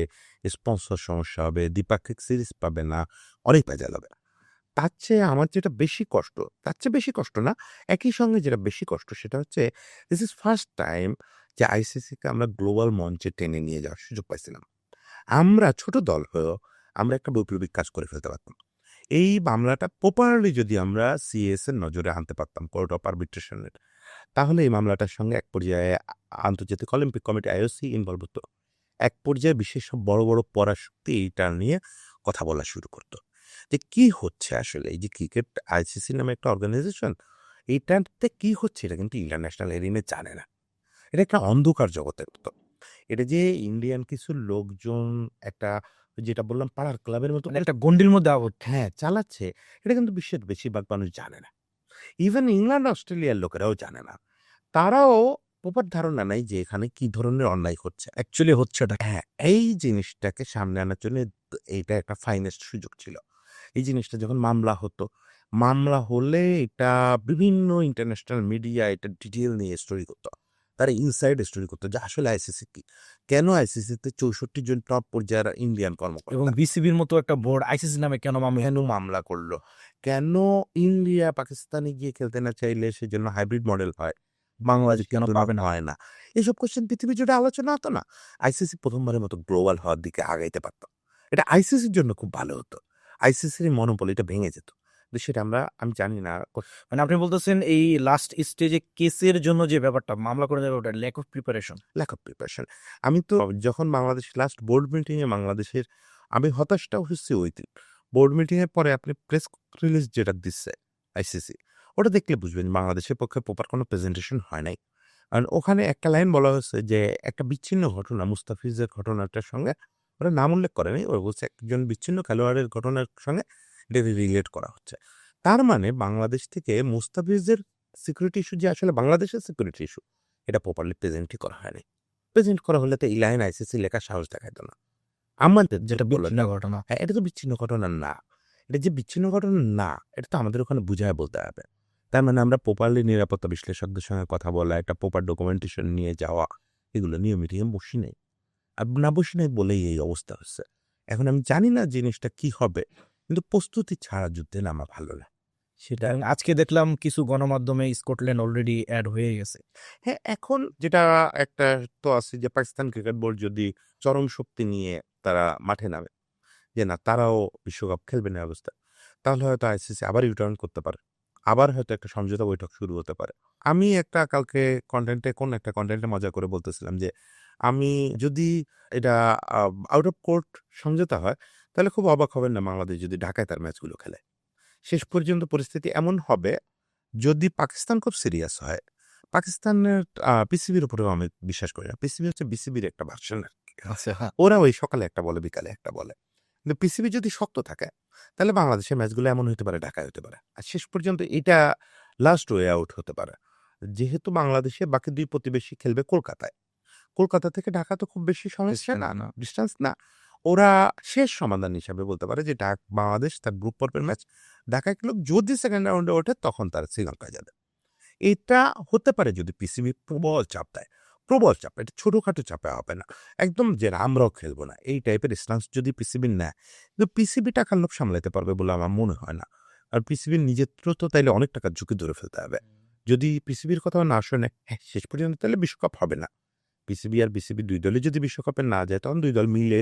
স্পন্সর সমস্যা হবে, দ্বিপাক্ষিক সিরিজ পাবে না, অনেক ভেজাল হবে। তার চেয়ে আমার যেটা বেশি কষ্ট, তার চেয়ে বেশি কষ্ট না, একই সঙ্গে যেটা বেশি কষ্ট সেটা হচ্ছে দিস ইজ ফার্স্ট টাইম যে আইসিসিকে আমরা গ্লোবাল মঞ্চে টেনে নিয়ে যাওয়ার সুযোগ পাইছিলাম। আমরা ছোট দল হয়েও আমরা একটা বৈপ্লবিক কাজ করে ফেলতে পারতাম। এই মামলাটা প্রপারলি যদি আমরা সিএস এর নজরে আনতে পারতাম, কোর্ট অফ আরবিট্রেশনের, তাহলে এই মামলাটার সঙ্গে এক পর্যায়ে আন্তর্জাতিক অলিম্পিক কমিটি আইওসি ইনভলভ হতো। এক পর্যায়ে বিশ্বের সব বড় বড় পরাশক্তি এইটা নিয়ে কথা বলা শুরু করতো যে কি হচ্ছে আসলে এই যে ক্রিকেট আইসিসি নামে একটা অর্গানাইজেশন, এইটাতে কি হচ্ছে এটা কিন্তু ইন্টারন্যাশনাল এরিনে জানে না। এটা একটা অন্ধকার জগতের মতো। এটা যে ইন্ডিয়ান কিছু লোকজন একটা যেটা বললাম পাড়ার ক্লাবের মতো মানে একটা গণ্ডির মধ্যে আবদ্ধ। হ্যাঁ চালাচ্ছে, এটা কিন্তু বিশ্বের বেশিরভাগ মানুষ জানে না। ইভেন ইংল্যান্ড অস্ট্রেলিয়ার লোকেরাও জানে না। তারাও প্রপার ধারণা নাই যে এখানে কি ধরনের অন্যায় হচ্ছে। অ্যাকচুয়ালি হচ্ছেটা কি? হ্যাঁ, এই জিনিসটাকে সামনে আনার জন্য এইটা একটা ফাইনেস্ট সুযোগ ছিল। এই জিনিসটা যখন মামলা হতো, মামলা হলে এটা বিভিন্ন ইন্টারন্যাশনাল মিডিয়া এটা ডিটেইল নিয়ে স্টোরি করতো। তারা ইনসাইড স্টোরি করতো যে আসলে আইসিসি কি? কেন আইসিসিতে ৬৪ জন টপ পর্যায়ের ইন্ডিয়ান এবং কর্মকর্তা বিসিবির মতো একটা বোর্ড আইসিসি নামে কেন মামলা কেন মামলা করলো? কেন ইন্ডিয়া পাকিস্তানে গিয়ে খেলতে না চাইলে সেজন্য হাইব্রিড মডেল হয়? বাংলাদেশ কেন কিন্তু পাবে না? হয় না। এসব কোয়েশ্চেন পৃথিবী জুড়ে আলোচনা হতো না। আইসিসি ১ম বারের মতো গ্লোবাল হওয়ার দিকে আগাইতে পারত। এটা আইসিসির জন্য খুব ভালো হতো। আইসিসির এই মনোপলিটা ভেঙে যেত। কিন্তু সেটা আমি জানি না মানে আপনি বলতেছেন এই লাস্ট স্টেজে কেসের জন্য যে ব্যাপারটা মামলা করে দেবে ওটা lack of preparation. Lack of preparation. আমি তো যখন বাংলাদেশ লাস্ট বোর্ড মিটিংয়ে বাংলাদেশের আমি হতাশটাও হচ্ছি ওই দিন। বোর্ড মিটিংয়ের পরে আপনি প্রেস রিলিজ যেটা দিচ্ছে আইসিসি, ওটা দেখলে বুঝবেন বাংলাদেশের পক্ষে প্রপার কোনো প্রেজেন্টেশন হয় নাই। আর ওখানে একটা লাইন বলা হয়েছে যে একটা বিচ্ছিন্ন ঘটনা মুস্তাফিজের ঘটনাটার সঙ্গে ওরা নাম উল্লেখ করে নাই। ওরা বলছে একজন বিচ্ছিন্ন খেলোয়াড়ের ঘটনার সঙ্গে এটা রিলেট করা হচ্ছে। তার মানে বাংলাদেশ থেকে মুস্তাফিজের সিকিউরিটি ইস্যু যে আসলে বাংলাদেশের সিকিউরিটি ইস্যু, এটা প্রপারলি প্রেজেন্টই করা হয়নি। প্রেজেন্ট করা হলে তো এই লাইন আইসিসি লেখার সাহস দেখাইতো না। আমাদের যেটা বিচ্ছিন্ন ঘটনা। হ্যাঁ, এটা তো বিচ্ছিন্ন ঘটনা না। এটা যে বিচ্ছিন্ন ঘটনা না, এটা তো আমাদের ওখানে বুঝায় বলতে হবে। তার মানে আমরা প্রপারলি নিরাপত্তা বিশ্লেষকদের সঙ্গে কথা বলা, একটা প্রপার ডকুমেন্টেশন নিয়ে যাওয়া, এগুলো নিয়মিত বসি নাই। না বসি নাই বলেই এই অবস্থা হচ্ছে। এখন আমি জানি না জিনিসটা কি হবে, কিন্তু প্রস্তুতি ছাড়া যুদ্ধে নামা ভালো না। সেটা এবং আজকে দেখলাম কিছু গণমাধ্যমে স্কটল্যান্ড অলরেডি অ্যাড হয়ে গেছে। হ্যাঁ, এখন যেটা একটা তো আছে যে পাকিস্তান ক্রিকেট বোর্ড যদি চরম শক্তি নিয়ে তারা মাঠে নামে, যে না তারাও বিশ্বকাপ খেলবে না অবস্থা। তাহলে হয়তো আইসিসি আবার ইউটার্ন করতে পারে, আবার হয়তো একটা সমঝোতা বৈঠক শুরু হতে পারে। আমি একটা কালকে কোন একটা কন্টেন্টে মজা করে বলতেছিলাম যে আমি যদি এটা আউট অফ কোর্ট সমঝোতা হয়, তাহলে খুব অবাক হবেন না বাংলাদেশ যদি ঢাকায় তার ম্যাচগুলো খেলে। শেষ পর্যন্ত পরিস্থিতি এমন হবে, যদি পাকিস্তান খুব সিরিয়াস হয়, পাকিস্তানের পিসিবির উপরেও আমি বিশ্বাস করি না। পিসিবি হচ্ছে বিসিবির একটা ভার্সন আরকি। আচ্ছা। ওরা ওই সকালে একটা বলে, বিকালে একটা বলে। কিন্তু পিসিবি যদি শক্ত থাকে, তাহলে বাংলাদেশের ম্যাচগুলো এমন হইতে পারে, ঢাকায় হতে পারে। আর শেষ পর্যন্ত এটা লাস্ট ওয়ে আউট হতে পারে। যেহেতু বাংলাদেশের বাকি ২ প্রতিবেশী খেলবে কলকাতায়। কলকাতা থেকে ঢাকা তো খুব বেশি সমস্যা না, না। ডিসট্যান্স না। ওরা শেষ সমাধান হিসাবে বলতে পারে যে বাংলাদেশ তার গ্রুপ পর্বের ম্যাচ ঢাকায় খেলুক। যদি সেকেন্ড রাউন্ডে ওঠে তখন তারা শ্রীলঙ্কায় যাবে। এটা হতে পারে যদি পিসিবি প্রবল চাপ দেয়। প্রবল চাপ, এটা ছোটখাটো চাপে হবে না। একদম যে আমরাও খেলবো না, এই টাইপের স্ট্যান্স যদি পিসিবি নেয়, কিন্তু পিসিবি টাকার লোভ সামলাতে পারবে বলে আমার মনে হয় না। আর পিসিবির নিজের তো তাইলে অনেক টাকার ঝুঁকি ধরে ফেলতে হবে। যদি পিসিবির কথাও না শোনে, হ্যাঁ, শেষ পর্যন্ত তাহলে বিশ্বকাপ হবে না। পিসিবি আর বিসিবি ২ দলই যদি বিশ্বকাপে না যায়, তখন ২ দল মিলে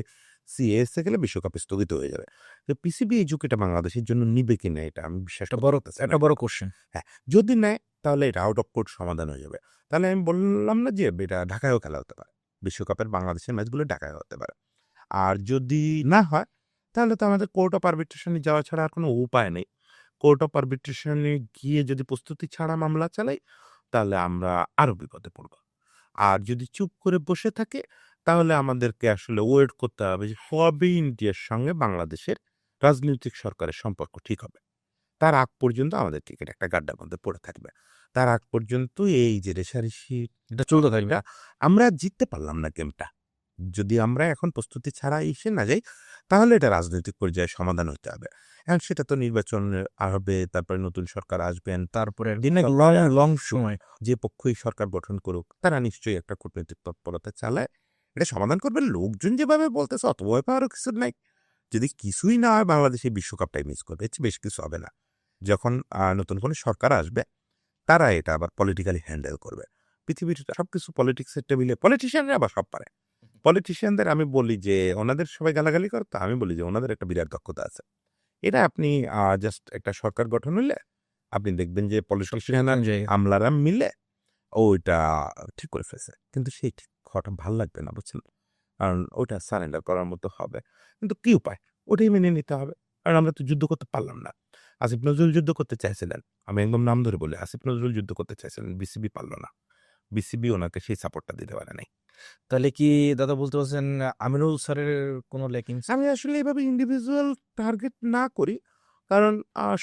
সিএসএ গেলে বিশ্বকাপ স্থগিত হয়ে যাবে। তো পিসিবি এই ঝুঁকিটা বাংলাদেশের জন্য নিবে কিনা এটা আমি বিশ্বাস করতে পারতেছি না। একটা বড় কোশ্চেন। হ্যাঁ, যদি নেয় তাহলে এটা আউট অফ কোর্ট সমাধান হয়ে যাবে। তাহলে আমি বললাম না যে এটা ঢাকায়ও খেলা হতে পারে। বিশ্বকাপের বাংলাদেশের ম্যাচগুলো ঢাকায় হতে পারে। আর যদি না হয়, তাহলে তো আমাদের কোর্ট অফ আরবিট্রেশনে যাওয়া ছাড়া আর কোনো উপায় নেই। কোর্ট অফ আরবিট্রেশনে গিয়ে যদি প্রস্তুতি ছাড়া মামলা চালাই, তাহলে আমরা আরো বিপদে পড়ব। আর যদি চুপ করে বসে থাকে, তাহলে আমাদেরকে আসলে ওয়েট করতে হবে যে কবে ইন্ডিয়ার সঙ্গে বাংলাদেশের রাজনৈতিক সরকারের সম্পর্ক ঠিক হবে। তার আগ পর্যন্ত আমাদের ক্রিকেট একটা গাড্ডার মধ্যে পড়ে থাকবে। তার আগ পর্যন্ত এই যে রেষারেষি এটা চলতে থাকবে। আমরা জিততে পারলাম না গেমটা। যদি আমরা এখন প্রস্তুতি ছাড়া এসে না যাই, তাহলে এটা রাজনৈতিক পর্যায়ে সমাধান হতে হবে। এখন সেটা তো নির্বাচন হবে, তারপরে নতুন সরকার আসবেন। তারপরে দিনে লং সময়। যে পক্ষই সরকার গঠন করুক, তারা নিশ্চয়ই একটা কূটনৈতিক তৎপরতা চালায়। এটা সমাধান করবে। লোকজন যেভাবে বলতেছে অত ভয় পাওয়ারও কিছু নাই। যদি কিছুই না হয়, বাংলাদেশ এই বিশ্বকাপটাই মিস করবে। এর চেয়ে বেশি কিছু হবে না। যখন নতুন কোনো সরকার আসবে, তারা এটা আবার পলিটিক্যালি হ্যান্ডেল করবে। পৃথিবীর সবকিছু পলিটিক্সের টেবিলে, পলিটিশিয়ানরা আবার সব পারে। পলিটিশিয়ানদের আমি বলি যে ওনাদের সবাই গালাগালি করে, তো আমি বলি যে ওনাদের একটা বিরাট দক্ষতা আছে। এটা আপনি জাস্ট একটা সরকার গঠন হইলে আপনি দেখবেন যে পলিটিশিয়ান আর জায়গা। আমলারা মিলে ওইটা ঠিক করে ফেলছে। কিন্তু সেই ঠিক হওয়াটা ভাল লাগবে না, বুঝছেন? কারণ ওইটা সারেন্ডার করার মতো হবে। কিন্তু কি উপায়? ওটাই মেনে নিতে হবে। কারণ আমরা তো যুদ্ধ করতে পারলাম না। আসিফ নজরুল যুদ্ধ করতে চাইছিলেন। আমি একদম নাম ধরে বলি, আসিফ নজরুল যুদ্ধ করতে চাইছিলেন। বিসিবি পারল না। বিসিবি ওনাকে সেই সাপোর্টটা দিতে পারে নাই। তাহলে কি দাদা বলতে পারছেন আমিনুল স্যারের কোনো ল্যাকিংস? আমি আসলে এভাবে ইন্ডিভিজুয়াল টার্গেট না করি। কারণ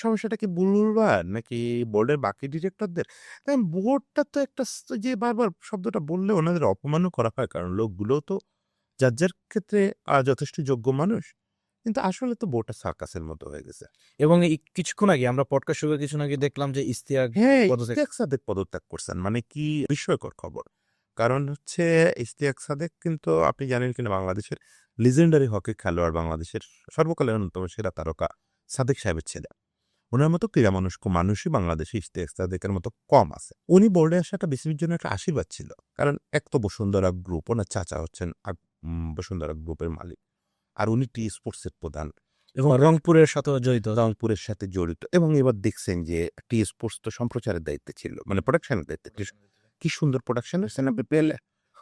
সমস্যাটা কি বুলবুলবার নাকি বোর্ডের বাকি ডিরেক্টরদের? কারণ বোর্ডটা তো একটা যে বারবার শব্দটা বললে ওনাদের অপমানও করা হয়। কারণ লোকগুলোও তো যার, যার ক্ষেত্রে যথেষ্ট যোগ্য মানুষ। কিন্তু আসলে তো বোর্ডটা সার্কাসের মতো হয়ে গেছে। এবং এই কিছুক্ষণ আগে আমরা পডকাস্ট শুরু কিছুক্ষণ আগে দেখলাম যে ইশতিয়াক হ্যাঁ, পদত্যাগ। ইশতিয়াক সাদেক পদত্যাগ করছেন। মানে কি বিস্ময়কর খবর। কারণ হচ্ছে ইশতিয়াক সাদেক কিন্তু আপনি জানেন কিনা বাংলাদেশের লিজেন্ডারি হকি খেলোয়াড়, বাংলাদেশের সর্বকালের অন্যতম সেরা তারকা সাদেক সাহেবের ছেলে। উনার মতো ক্রীড়ামনস্ক মানুষই বাংলাদেশে ইশতিয়াক সাদেকের মতো কম আছে। উনি বোর্ডে আসাটা বিসিবির জন্য একটা আশীর্বাদ ছিল। কারণ এক তো বসুন্ধরা গ্রুপ, ওনার চাচা হচ্ছেন বসুন্ধরা গ্রুপের মালিক। আর উনি টি স্পোর্টস এর প্রধান। এবং রংপুরের সাথেও জড়িত। রংপুরের সাথে জড়িত এবং এবার দেখছেন যে টি স্পোর্টস তো সম্প্রচারের দায়িত্বে ছিল, মানে প্রোডাকশনের দায়িত্বে। কি সুন্দর প্রোডাকশন হচ্ছে না বিপিএলে।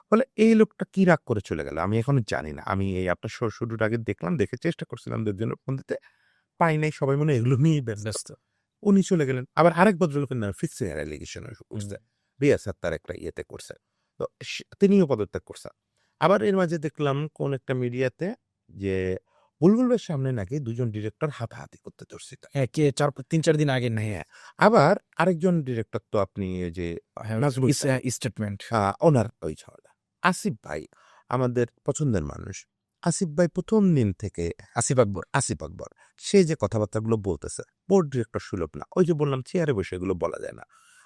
ফলে এই লোকটা কি রাগ করে চলে গেল আমি এখনো জানি না। আমি এই আপনার শো শুরুর আগে দেখলাম, দেখে চেষ্টা করছিলাম ওদের জন্য ফোন দিতে, পাই নাই। সবাই মনে হয় এগুলো নিয়েই ব্যস্ত। ব্যস্ত। উনি চলে গেলেন। আবার আরেক ভদ্রলোকের নামে ফিক্সিং এর অ্যালিগেশন করছে। রিয়া সাত্তার একটা ইয়েতে করছে। তো তিনিও পদত্যাগ করছেন। আবার এর মাঝে দেখলাম কোন একটা মিডিয়াতে যে বুলবুলের সামনে নাকি ২ জন ডিরেক্টর হাতাহাতি করতে ধরছিল। হ্যাঁ, কে ৩-৪ দিন আগে নেই। হ্যাঁ, আবার আরেকজন ডিরেক্টর তো আপনি ওই যে নাজমুল সাহেব, স্টেটমেন্ট। ওনার ওই ঝগড়া। আসিফ ভাই আমাদের পছন্দের মানুষ। আসিফ ভাই ১ম দিন থেকে আসিফ আকবর। আসিফ আকবর সে যে কথাবার্তাগুলো বলতেছে, বোর্ড ডিরেক্টর সুলভ না। ওই যে বললাম চেয়ারে বসে এগুলো বলা যায় না।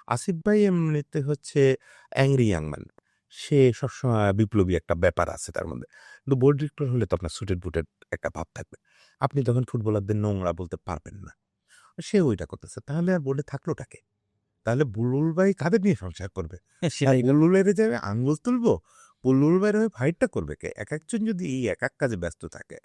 আসিফ ভাই এমনিতে হচ্ছে অ্যাংরি ইয়াং ম্যান। সে সবসময় বিপ্লবী একটা ব্যাপার আছে তার মধ্যে। কিন্তু বোর্ড ডিরেক্টর হলে তো আপনার সুটেড বুটেড একটা ভাব থাকবে। আপনি তখন ফুটবলারদের নোংরা বলতে পারবেন না। সে ওইটা করতেছে। তাহলে আর বোর্ডে থাকলোটা কে? তাহলে বুলবুল ভাই কাদের নিয়ে সংসার করবে? সেটাই। বুলবুলের যাবে আঙ্গুল তুলবো? বুলবুল ভাইয়ের হয়ে ফাইটটা করবে কে? একেকজন যদি এই এক কাজে ব্যস্ত থাকে।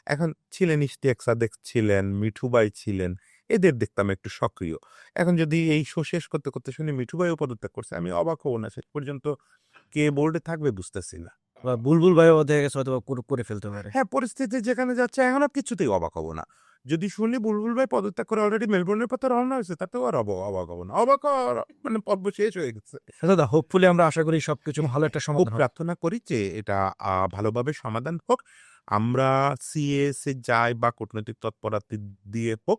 এখন ছিলেন ইশতিয়াক সাদেক ছিলেন, মিঠু ভাই ছিলেন। এদের দেখতাম একটু সক্রিয়। এখন যদি এই শো শেষ করতে, করতে শুনি মিঠু ভাইও পদত্যাগ করছে, আমি অবাক হব না। শেষ পর্যন্ত কে বোর্ডে থাকবে বুঝতেছি না। বা বুলবুল ভাইও দেখা গেছে হয়তো করে ফেলতে পারে। হ্যাঁ, পরিস্থিতি যেখানে যাচ্ছে এখন আর কিছুতেই অবাক হব না। যদি শুনি বুলবুল ভাই পদত্যাগ করে অলরেডি মেলবোর্নের পথে রওনা হয়েছে, তাতেও আর অবাক হব না। অবাক হওয়ার মানে পর্ব শেষ হয়ে গেছে। দাদা হোপফুলি আমরা আশা করি সবকিছু ভালো একটা খুব সমাধান হবে। প্রার্থনা করি যে এটা ভালোভাবে সমাধান হোক। আমরা সিএস এ যাই বা কূটনৈতিক তৎপরতা দিয়ে হোক।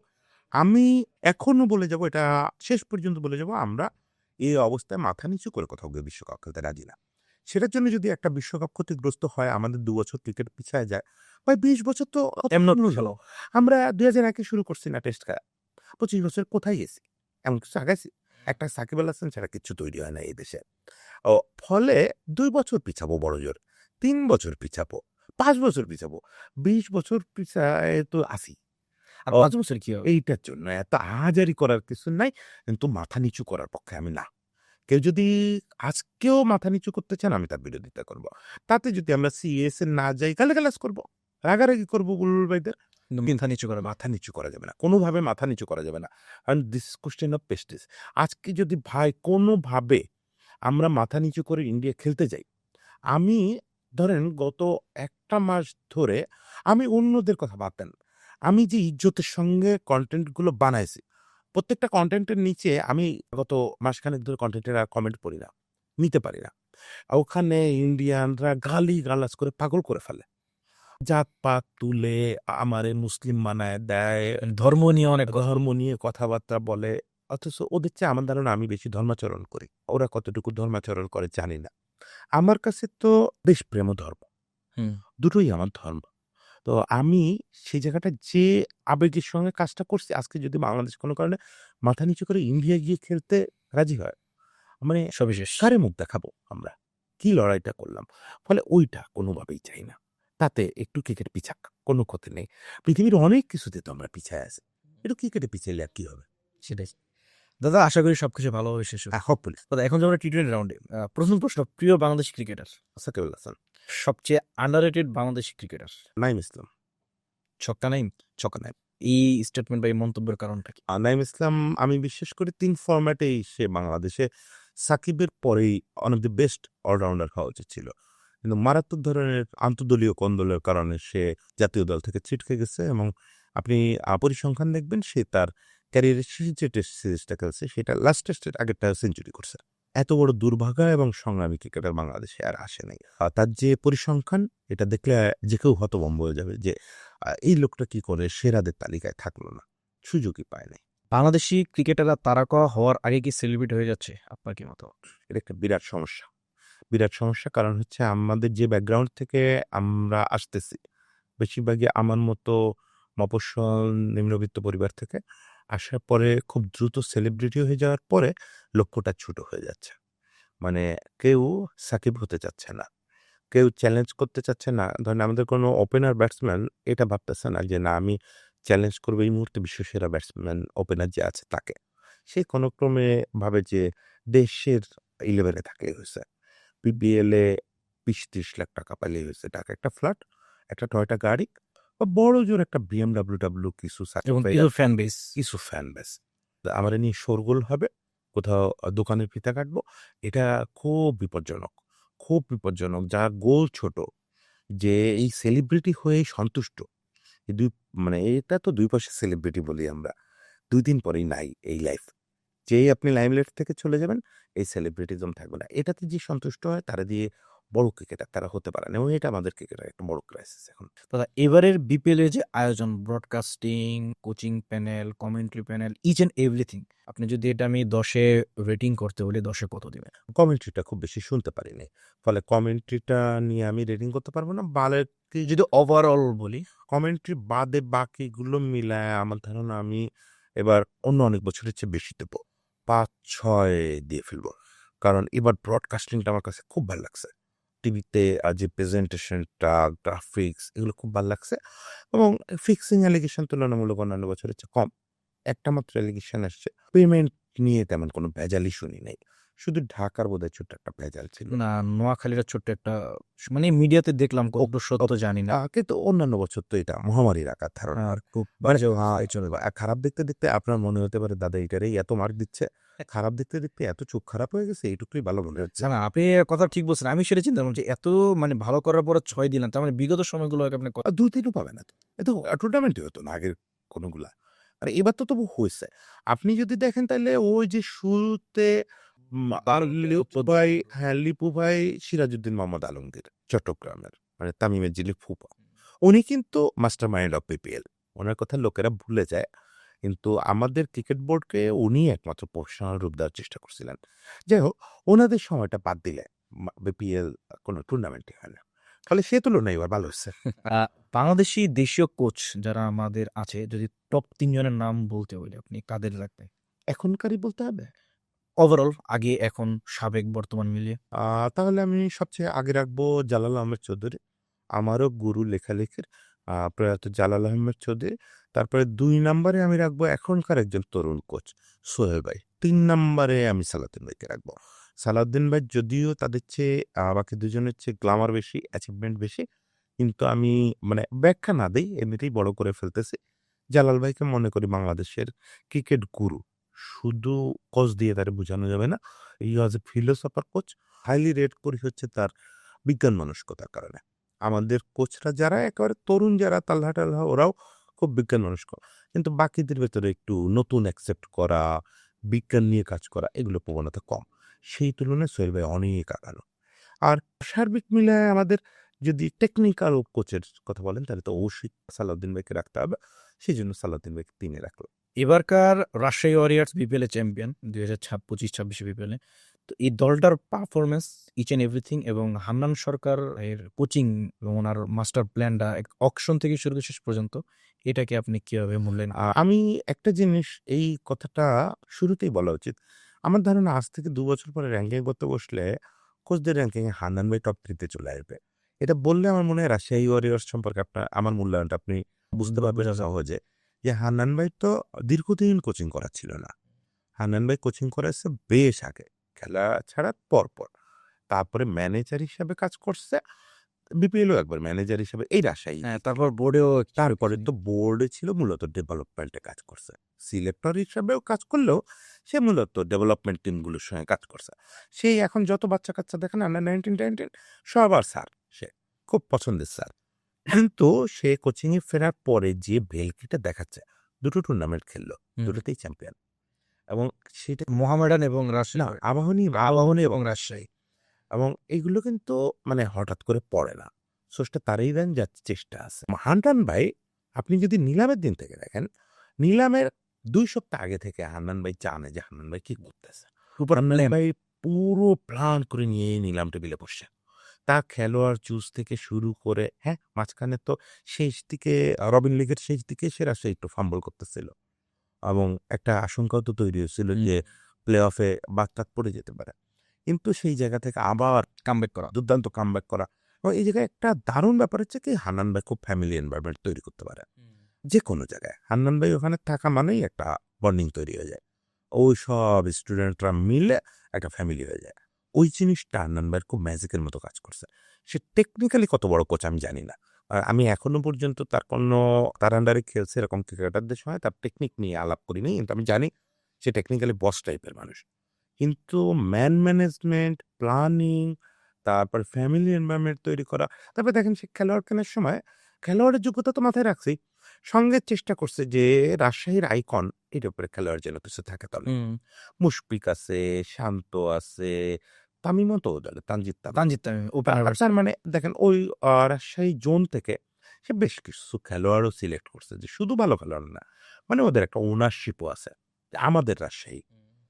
আমি এখনো বলে যাব, এটা শেষ পর্যন্ত বলে যাব, আমরা এই অবস্থায় মাথা নিচু করে কোথাও গিয়ে বিশ্বকাপ খেলতে রাজি না। সেটার জন্য যদি একটা বিশ্বকাপ ক্ষতিগ্রস্ত হয়, আমাদের ২ বছর ক্রিকেট পিছায় যায়, ভাই ২০ বছর তো এমনও হলো। খেলো। আমরা ২০০১ এ শুরু করছি না টেস্ট খেলা। ২৫ বছর কোথায় গেছি? এমন কিছু আগাইছি? একটা সাকিব আল হাসান ছাড়া কিচ্ছু তৈরি হয় না এই দেশে। ও ফলে ২ বছর পিছাবো বড়জোর। ৩ বছর পিছাবো, ৫ বছর পিছাবো। ২০ বছর পিছায় তো আছি। আর ও ৫ বছর কি হবে? এইটার জন্য এত আহাজারি করার কিছু নাই। কিন্তু মাথা নিচু করার পক্ষে আমি না। কেউ যদি আজকেও মাথা নিচু করতে চান, আমি তার বিরোধিতা করব। তাতে যদি আমরা সিএস এ না যাই, গালাগালাজ করব। রাগারাগি করব বুলবুল ভাইদের। কিন্তু মাথা নিচু করা মাথা নিচু করা যাবে না। কোনোভাবে মাথা নিচু করা যাবে না। And this question of Prestige. আজকে যদি ভাই কোনোভাবে আমরা মাথা নিচু করে ইন্ডিয়া খেলতে যাই, আমি ধরেন গত ১ টা মাস ধরে আমি অন্যদের কথা বাদ দেন। আমি যে ইজ্জতের সঙ্গে কনটেন্ট গুলো বানাইছি, প্রত্যেকটা কনটেন্টের নিচে আমি গত মাসখানেক ধরে কনটেন্টের আর কমেন্ট পড়ি না। নিতে পারি না। ওখানে ইন্ডিয়ানরা গালি-গালাজ করে পাগল করে ফেলে। জাত-পাত তুলে আমারে মুসলিম বানায় দেয়। ধর্ম নিয়ে অনেক কথা। ধর্ম নিয়ে কথাবার্তা বলে। অথচ ওদের চেয়ে আমার ধারণা আমি বেশি ধর্মাচরণ করি। ওরা কতটুকু ধর্মাচরণ করে জানি না। আমার কাছে তো দেশপ্রেমও ধর্ম। হুম। দুটোই আমার ধর্ম। তো আমি সেই জায়গাটায় যে আবেগের সঙ্গে কাজটা করছি, আজকে যদি বাংলাদেশ কোনো কারণে মাথা নিচু করে ইন্ডিয়া গিয়ে খেলতে রাজি হয়, মানে সবিশেষ। কারে মুখ দেখাবো আমরা? কি লড়াইটা করলাম? ফলে ওইটা কোনোভাবেই চাই না। তাতে একটু ক্রিকেট পিছাক, কোনো ক্ষতি নেই। পৃথিবীর অনেক কিছুতে তো আমরা পিছায় আছি। একটু ক্রিকেটে পিছাইলে আর কি হবে? সেটাই। দাদা আশা করি সবকিছু ভালোভাবে শেষ হবে। হোপফুলি দাদা এখন যে আমরা টি-টোয়েন্টি রাউন্ডে প্রথম প্রশ্ন, প্রিয় বাংলাদেশী ক্রিকেটার, সাকিব আল হাসান, সবচেয়ে আন্ডাররেটেড বাংলাদেশী ক্রিকেটার। নাঈম ইসলাম, ছক্কা নাইম? ছক্কা নাইম। এই স্টেটমেন্ট বা এই মন্তব্যের কারণটা কি? নাঈম ইসলাম আমি বিশ্বাস করি ৩ ফরম্যাটেই সে বাংলাদেশে সাকিবের পরেই one of the best allrounder হওয়া উচিত ছিল। কিন্তু মারাত্মক ধরনের আন্তঃদলীয় কোন্দলের কারণে সে জাতীয় দল থেকে ছিটকে গেছে এবং আপনি পরিসংখ্যান দেখবেন সে তার ক্যারিয়ারের শেষে যে টেস্ট সিরিজটা খেলছে সেটা লাস্ট টেস্টের আগেরটা সেঞ্চুরি করছে। এত বড় দুর্ভাগা এবং সংগ্রামী ক্রিকেটার বাংলাদেশে আর আসে নাই। তার যে পরিসংখ্যান এটা দেখলে যে কেউ হতভম্ব হয়ে যাবে যে এই লোকটা কি করে সেরাদের তালিকায় থাকলো না, সুযোগই পায় নাই। বাংলাদেশী ক্রিকেটাররা তারকা হওয়ার আগে কি সেলিব্রিটি হয়ে যাচ্ছে? আপনার কি মতো? এটা একটা বিরাট সমস্যা। বিরাট সমস্যা, কারণ হচ্ছে আমাদের যে ব্যাকগ্রাউন্ড থেকে আমরা আসতেছি, বেশিরভাগই আমার মতো মফস্বল নিম্নবিত্ত পরিবার থেকে আসার পরে খুব দ্রুত সেলিব্রিটি হয়ে যাওয়ার পরে লক্ষ্যটা ছোট হয়ে যাচ্ছে। মানে কেউ সাকিব হতে চাচ্ছে না। কেউ চ্যালেঞ্জ করতে চাচ্ছে না। ধরেন আমাদের কোনো ওপেনার ব্যাটসম্যান এটা ভাবতেছে না যে, "না, আমি চ্যালেঞ্জ করব এই মুহূর্তে বিশ্বসেরা ব্যাটসম্যান ওপেনার যে আছে তাকে।" সে কোনক্রমে ভাবে যে দেশের 11 এ থাকলেই হইছে। বিপিএলে ২০-৩০ লাখ টাকা পাইলেই হইছে। ঢাকা একটা ফ্ল্যাট, একটা টয়োটা গাড়ি বা বড়জোর একটা BMW কিছু এবং সার্টিফাইড কিছু ফ্যান বেস। কিছু ফ্যান বেস। আমারে নিয়ে শোরগোল হবে, কোথাও দোকানের ফিতা কাটবো। এটা খুব বিপজ্জনক। খুব বিপজ্জনক। যার গোল ছোট, যে এই সেলিব্রিটি হয়েই সন্তুষ্ট। এই মানে এটা তো ২ পাশে সেলিব্রিটি বলি আমরা। ২ দিন পরেই নাই এই লাইফ। যেই আপনি লাইমলাইট থেকে চলে যাবেন, এই সেলিব্রিটিজম থাকবে না। এটাতে যে সন্তুষ্ট হয় তারা দিয়ে বড় ক্রিকেটার তারা হতে পারে না এবং এটা আমাদের ক্রিকেটের একটা বড় ক্রাইসিস এখন। দাদা এবারের বিপিএল এর যে আয়োজন, broadcasting, coaching panel, commentary panel, each and everything, আপনি যদি এটা আমি ১০ এ রেটিং করতে বলি ১০ এ কত দিবেন? কমেন্ট্রিটা খুব বেশি শুনতে পারিনি। ফলে কমেন্ট্রিটা নিয়ে আমি রেটিং করতে পারব না। বাকি যদি ওভারঅল বলি? কমেন্ট্রি বাদে বাকিগুলো মিলায় আমার ধারণা আমি এবার অন্য অনেক বছরের চেয়ে বেশি দেব। ৫-৬ দিয়ে ফেলব। কারণ এবার ব্রডকাস্টিংটা আমার কাছে খুব ভাল লাগছে। টিভিতে যে প্রেজেন্টেশনটা, গ্রাফিক্স এগুলো খুব ভাল লাগছে এবং ফিক্সিং অ্যালিগেশন তুলনামূলক অন্যান্য বছরের চেয়ে কম। একটা মাত্র অ্যালিগেশন আসছে। পেমেন্ট নিয়ে তেমন কোনো ভেজালই শুনি নাই। শুধু ঢাকার বোধহয় ছোট্ট একটা ভেজাল ছিল। না, নোয়াখালীর ছোট্ট একটা মানে মিডিয়াতে দেখলাম, কতটুকু সত্য জানি না। কিন্তু অন্যান্য বছর তো এটা মহামারীর আকার ধারণ আর করে। খুব মানে বাজে অবস্থায় চলে যায়। খারাপ দেখতে, দেখতে আপনার মনে হতে পারে দাদা এটারই এত মার্ক দিচ্ছে। খারাপ দেখতে, দেখতে এত চোখ খারাপ হয়ে গেছে এইটুকুই ভালো মনে হচ্ছে। না, না, আপনি কথা ঠিক বলছেন। আমি সেটা চিন্তা করলাম যে এত মানে ভালো করার পরে ৬ দিলাম। তার মানে বিগত সময়গুলো আপনি ২-৩ ও পাবে না তো। এ তো টুর্নামেন্টই হতো না আগের কোনগুলা। আর এবার তো তবু হইছে। আপনি যদি দেখেন তাইলে ওই যে শুরুতে আর লিপু ভাই, হ্যাঁ, লিপু ভাই সিরাজউদ্দিন মোহাম্মদ আলমগীর চট্টগ্রামের। মানে তামিমের যিনি ফুফা। উনি কিন্তু মাস্টার মাইন্ড অফ বিপিএল। উনার কথা লোকেরা ভুলে যায়। কিন্তু আমাদের ক্রিকেট বোর্ডকে উনি একমাত্র প্রফেশনাল রূপ দেওয়ার চেষ্টা করছিলেন। যাই হোক, উনাদের সময়টা বাদ দিলে বিপিএল কোনো টুর্নামেন্টই হয় না। ফলে সে তুলনায় এবার ভালো হইছে। আ বাংলাদেশী দেশীয় কোচ যারা আমাদের আছে, যদি টপ ৩ জনের নাম বলতে বলি, আপনি কাদের রাখবেন? এখনকারই বলতে হবে? ওভারঅল আগে, এখন, সাবেক, বর্তমান মিলিয়ে? আ তাহলে আমি সবচেয়ে আগে রাখবো জালাল আহমেদ চৌধুরী। আমারও গুরু লেখালেখির প্রয়াত জালাল আহমেদ চৌধুরী। তারপরে ২ নাম্বারে আমি রাখবো এখনকার একজন তরুণ কোচ সোহেল ভাই। ৩ নাম্বারে আমি সালাউদ্দিন ভাইকে রাখবো। সালাউদ্দিন ভাই যদিও তাদের চেয়ে বাকি দুজনের চেয়ে গ্ল্যামার বেশি, অ্যাচিভমেন্ট বেশি। কিন্তু আমি মানে ব্যাখ্যা না দেই, এমনিতেই বড় করে ফেলতেছি। জালাল ভাইকে মনে করি বাংলাদেশের ক্রিকেট গুরু। শুধু কোচ দিয়ে তারে বোঝানো যাবে না। হি ওয়াজ এ ফিলোসোফার কোচ। হাইলি রেট করি হচ্ছে তার বিজ্ঞান মনস্কতার কারণে। আমাদের কোচরা যারা একেবারে তরুণ যারা তাল্হা-টাল্হা ওরাও খুব বিজ্ঞান মনস্ক। কিন্তু বাকিদের ভেতরে একটু নতুন অ্যাকসেপ্ট করা, বিজ্ঞান নিয়ে কাজ করা এগুলো প্রবণতা কম। সেই তুলনায় সোহেল ভাই অনেক আগানো। আর সার্বিক মিলায় আমাদের যদি টেকনিক্যাল কোচের কথা বলেন তাহলে তো অবশ্যই সালাউদ্দিন ভাইকে রাখতে হবে। সেজন্য সালাউদ্দিন ভাইকে ৩ এ রাখলাম। এবারকার রাজশাহী ওয়ারিয়র্স বিপিএল এ চ্যাম্পিয়ন ২০২৫-২৬ বিপিএল এ। তো এই দলটার পারফরম্যান্স, ইচ অ্যান্ড এভরিথিং, এবং হান্নান সরকার এর কোচিং এবং ওনার মাস্টার প্ল্যানটা অকশন থেকে শুরু করে শেষ পর্যন্ত, এটাকে আপনি কিভাবে মূল্যায়ন করেন? আমি একটা জিনিস এই কথাটা শুরুতেই বলা উচিত। আমার ধারণা আজ থেকে ২ বছর পরে র‍্যাংকিং করতে বসলে কোচদের র‍্যাংকিং এ হান্নান ভাই টপ 3 তে চলে আসবে। এটা বললে আমার মনে হয় রাজশাহী ওয়ারিয়র্স সম্পর্কে আমার মূল্যায়নটা আপনি বুঝতে পারবেন বোঝা যায়। সহজে। যে হান্নান ভাই তো দীর্ঘদিন কোচিং করাচ্ছিল না। হান্নান ভাই কোচিং করাইছে বেশ আগে। খেলা ছাড়ার পরপর। তারপরে ম্যানেজার হিসাবে কাজ করছে। বিপিএলও একবার ম্যানেজার হিসেবে এই রাজশাহী। হ্যাঁ, তারপর বোর্ডেও তারপরে তো বোর্ডে ছিল মূলত ডেভেলপমেন্টে কাজ করছে। সিলেক্টর হিসাবেও কাজ করলেও সে মূলত ডেভেলপমেন্ট টিমগুলোর সঙ্গে কাজ করছে। সেই এখন যত বাচ্চা-কাচ্চা দেখেন আন্ডার 19 সবার স্যার সে। খুব পছন্দের স্যার। কিন্তু সে কোচিংয়ে ফেরার পরে যে ভেলকিটা দেখাচ্ছে, ২ টো টুর্নামেন্ট খেললো। হুম। ২ টোতেই চ্যাম্পিয়ন। এবং সেটা মোহামেডান এবং না রাজশাহী, আবাহনী আবাহনী এবং রাজশাহী। এবং এইগুলো কিন্তু মানে হঠাৎ করে পড়ে না। স্রষ্টা তারই দেন যার চেষ্টা আছে। হান্নান ভাই আপনি যদি নিলামের দিন থেকে দেখেন, নিলামের ২ সপ্তাহ আগে থেকে হান্নান ভাই জানে যে হান্নান ভাই কি করতেছে। Super Hannan plan. ভাই পুরো প্ল্যান করে নিয়ে এই নিলাম টেবিলে বসছে। তার খেলোয়াড় চুজ থেকে শুরু করে হ্যাঁ, মাঝখানে তো শেষ দিকে রবিন লিগের শেষ দিকে সে রাজশাহী একটু ফাম্বল করতেছিল। এবং একটা আশঙ্কাও তো তৈরি হয়েছিল যে প্লে অফে বাদ-টাদ পড়ে যেতে পারে। কিন্তু সেই জায়গা থেকে আবার কামব্যাক করা। দুর্দান্ত কামব্যাক করা। এবং এই জায়গায় একটা দারুণ ব্যাপার হচ্ছে কি হান্নান ভাই খুব ফ্যামিলি এনভায়রনমেন্ট তৈরি করতে পারে। যেকোনো জায়গায়। হান্নান ভাই ওখানে থাকা মানেই একটা বন্ডিং তৈরি হয়ে যায়। ওই সব স্টুডেন্টরা মিলে একটা ফ্যামিলি হয়ে যায়। ওই জিনিসটা হান্নান ভাইয়ের খুব ম্যাজিকের মতো কাজ করছে। সে টেকনিক্যালি কত বড় কোচ আমি জানি না। আমি এখনো পর্যন্ত তার আন্ডারে খেলছে এরকম ক্রিকেটারদের সঙ্গে তার টেকনিক নিয়ে আলাপ করিনি। কিন্তু আমি জানি সে টেকনিক্যালি বস টাইপের মানুষ। কিন্তু ম্যান ম্যানেজমেন্ট, প্ল্যানিং, তারপর ফ্যামিলি এনভায়রনমেন্ট তৈরি করা। তারপরে দেখেন সে খেলোয়াড় কেনার সময় খেলোয়াড়ের যোগ্যতা তো মাথায় রাখছেই। সঙ্গে চেষ্টা করছে যে রাজশাহীর আইকন এটার উপরে খেলোয়াড় যেন কিছু থাকে দলে। মুশফিক আছে, শান্ত আছে, তামিমও তো দলে, তানজিদ তামিম। তানজিদ তামিম ওপেনার। তার মানে দেখেন ওই রাজশাহী জোন থেকে সে বেশ কিছু খেলোয়াড়ও সিলেক্ট করছে যে শুধু ভালো খেলোয়াড় না। মানে ওদের একটা ওনারশিপও আছে। যে আমাদের রাজশাহী।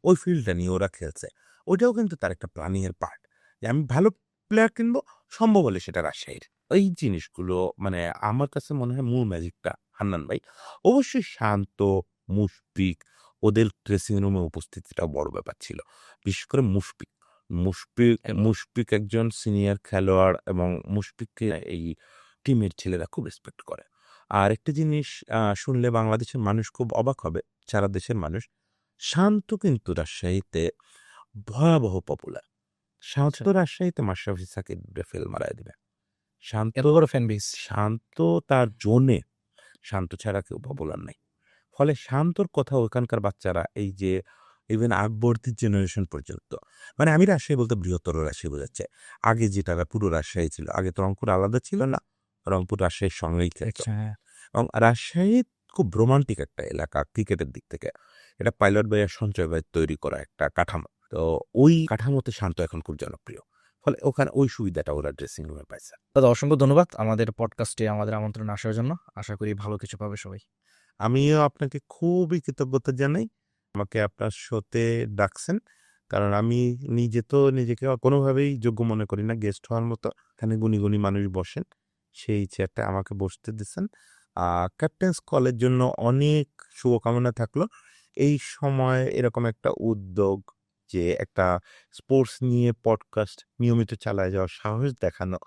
ওই ফিল্ডটা নিয়ে ওরা খেলছে। ওইটাও কিন্তু তার একটা প্ল্যানিং এর পার্ট। যে আমি ভালো প্লেয়ার কিনবো, সম্ভব হলে সেটা রাজশাহীর। এই জিনিসগুলো মানে আমার কাছে মনে হয় মূল ম্যাজিকটা হান্নান ভাই। অবশ্যই শান্ত, মুশফিক ওদের ড্রেসিং রুমে উপস্থিতিটাও বড় ব্যাপার ছিল। বিশেষ করে মুশফিক। মুশফিক একজন সিনিয়র খেলোয়াড় এবং মুশফিককে এই টিমের ছেলেরা খুব রেসপেক্ট করে। আর একটা জিনিস শুনলে বাংলাদেশের মানুষ খুব অবাক হবে, সারা দেশের মানুষ। শান্ত কিন্তু রাজশাহীতে ভয়াবহ পপুলার। শান্ত আচ্ছা। রাজশাহীতে মাশরাফি সাকিবরে ফেল মারায় দিবে। শান্ত এত বড় ফ্যান বেস। শান্ত তার জোনে শান্ত ছাড়া কেউ পপুলার নাই। ফলে শান্তর কথা ওখানকার বাচ্চারা এই যে ইভেন আকবর্তী জেনারেশন পর্যন্ত মানে আমি রাজশাহী বলতে বৃহত্তর রাজশাহী বোঝাচ্ছে। আগে যেটা পুরো রাজশাহী ছিল। আগে তো রংপুর আলাদা ছিল না। রংপুর রাজশাহীর সঙ্গেই খেলত। আচ্ছা, হ্যাঁ। এবং রাজশাহী খুব রোমান্টিক একটা এলাকা ক্রিকেটের দিক থেকে। এটা পাইলট ভাই আর সঞ্চয় ভাই তৈরি করা একটা কাঠামো। তো ওই কাঠামোতে শান্ত এখন খুব জনপ্রিয়। ফলে ওখানে ওই সুবিধাটা ওরা ড্রেসিং রুমে পাইছে। দাদা অসংখ্য ধন্যবাদ আমাদের পডকাস্টে আমাদের আমন্ত্রণে আসার জন্য। আশা করি ভালো কিছু পাবে সবাই। আমিও আপনাকে খুবই কৃতজ্ঞতা জানাই। আমাকে আপনার শোতে ডাকছেন। কারণ আমি নিজে তো নিজেকে কোনোভাবেই যোগ্য মনে করি না গেস্ট হওয়ার মতো। এখানে গুণী, গুণী মানুষ বসেন। সেই চেয়ারটায় আমাকে বসতে দিছেন। ক্যাপ্টেন্স কলের জন্য অনেক শুভকামনা থাকলো। এই সময় এরকম একটা উদ্যোগ যে একটা স্পোর্টস নিয়ে পডকাস্ট নিয়মিত চালায় যাওয়ার সাহস দেখানো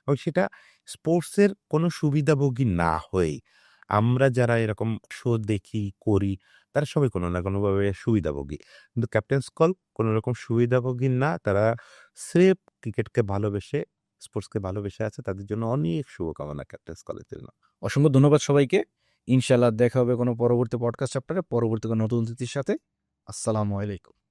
এবং সেটা স্পোর্টসের কোনো সুবিধাভোগী না হয়েই আমরা যারা এরকম শো দেখি, করি, তারা সবাই কোনো না কোনোভাবে সুবিধাভোগী। কিন্তু ক্যাপ্টেন্স কল কোনো রকম সুবিধাভোগী না। তারা স্রেফ ক্রিকেটকে ভালোবেসে, স্পোর্টসকে ভালোবেসে আছে। তাদের জন্য অনেক শুভকামনা ক্যাপ্টেন্স কলের জন্য। অসংখ্য ধন্যবাদ সবাইকে। ইনশাআল্লাহ দেখা হবে কোনো পরবর্তী পডকাস্ট চ্যাপ্টারে, পরবর্তী কোনো নতুন অতিথির সাথে। আসসালামু আলাইকুম।